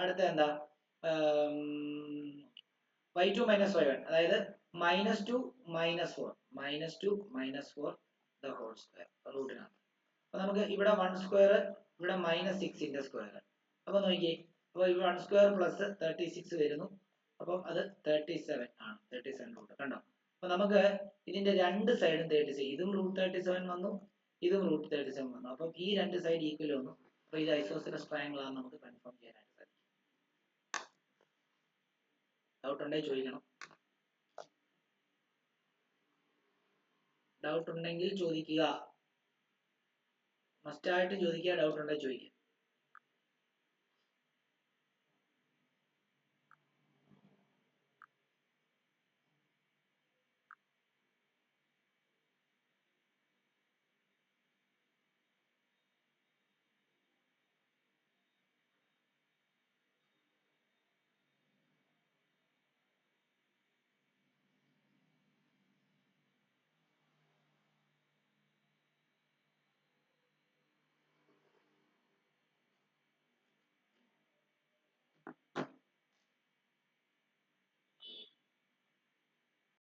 അടുത്ത എന്താ? y2 മൈനസ് y1 അതായത് -2 - 4 -2 - 4 the whole square റൂട്ടിനകത്ത്. അപ്പൊ നമുക്ക് ഇവിടെ 1 സ്ക്വയർ ഇവിടെ -6ന്റെ സ്ക്വയർ. അപ്പൊ നോക്കിയേ. അപ്പൊ ഇവിടെ 1 സ്ക്വയർ പ്ലസ് 36 വരുന്നു. അപ്പം അത് 37 ആണ്. 37 റൂട്ട് കണ്ടോ? അപ്പൊ നമുക്ക് ഇതിന്റെ രണ്ട് സൈഡും 36, ഇതും √37 വന്നു, ഇതും √37 വന്നു. അപ്പം ഈ രണ്ട് സൈഡ് ഈക്വൽ വന്നു. അപ്പൊ ഇത് ഐസോസെലസ് ട്രയാങ്കിൾ ആണെന്ന് നമുക്ക് കൺഫേം ചെയ്യാനായിട്ട് സാധിക്കും. ഡൗട്ട് ഉണ്ടെങ്കിൽ ചോദിക്കണം. ഡൗട്ട് ഉണ്ടെങ്കിൽ ചോദിക്കുക. മസ്റ്റായിട്ട് ചോദിക്കുക. ഡൗട്ട് ഉണ്ടെങ്കിൽ ചോദിക്കുക.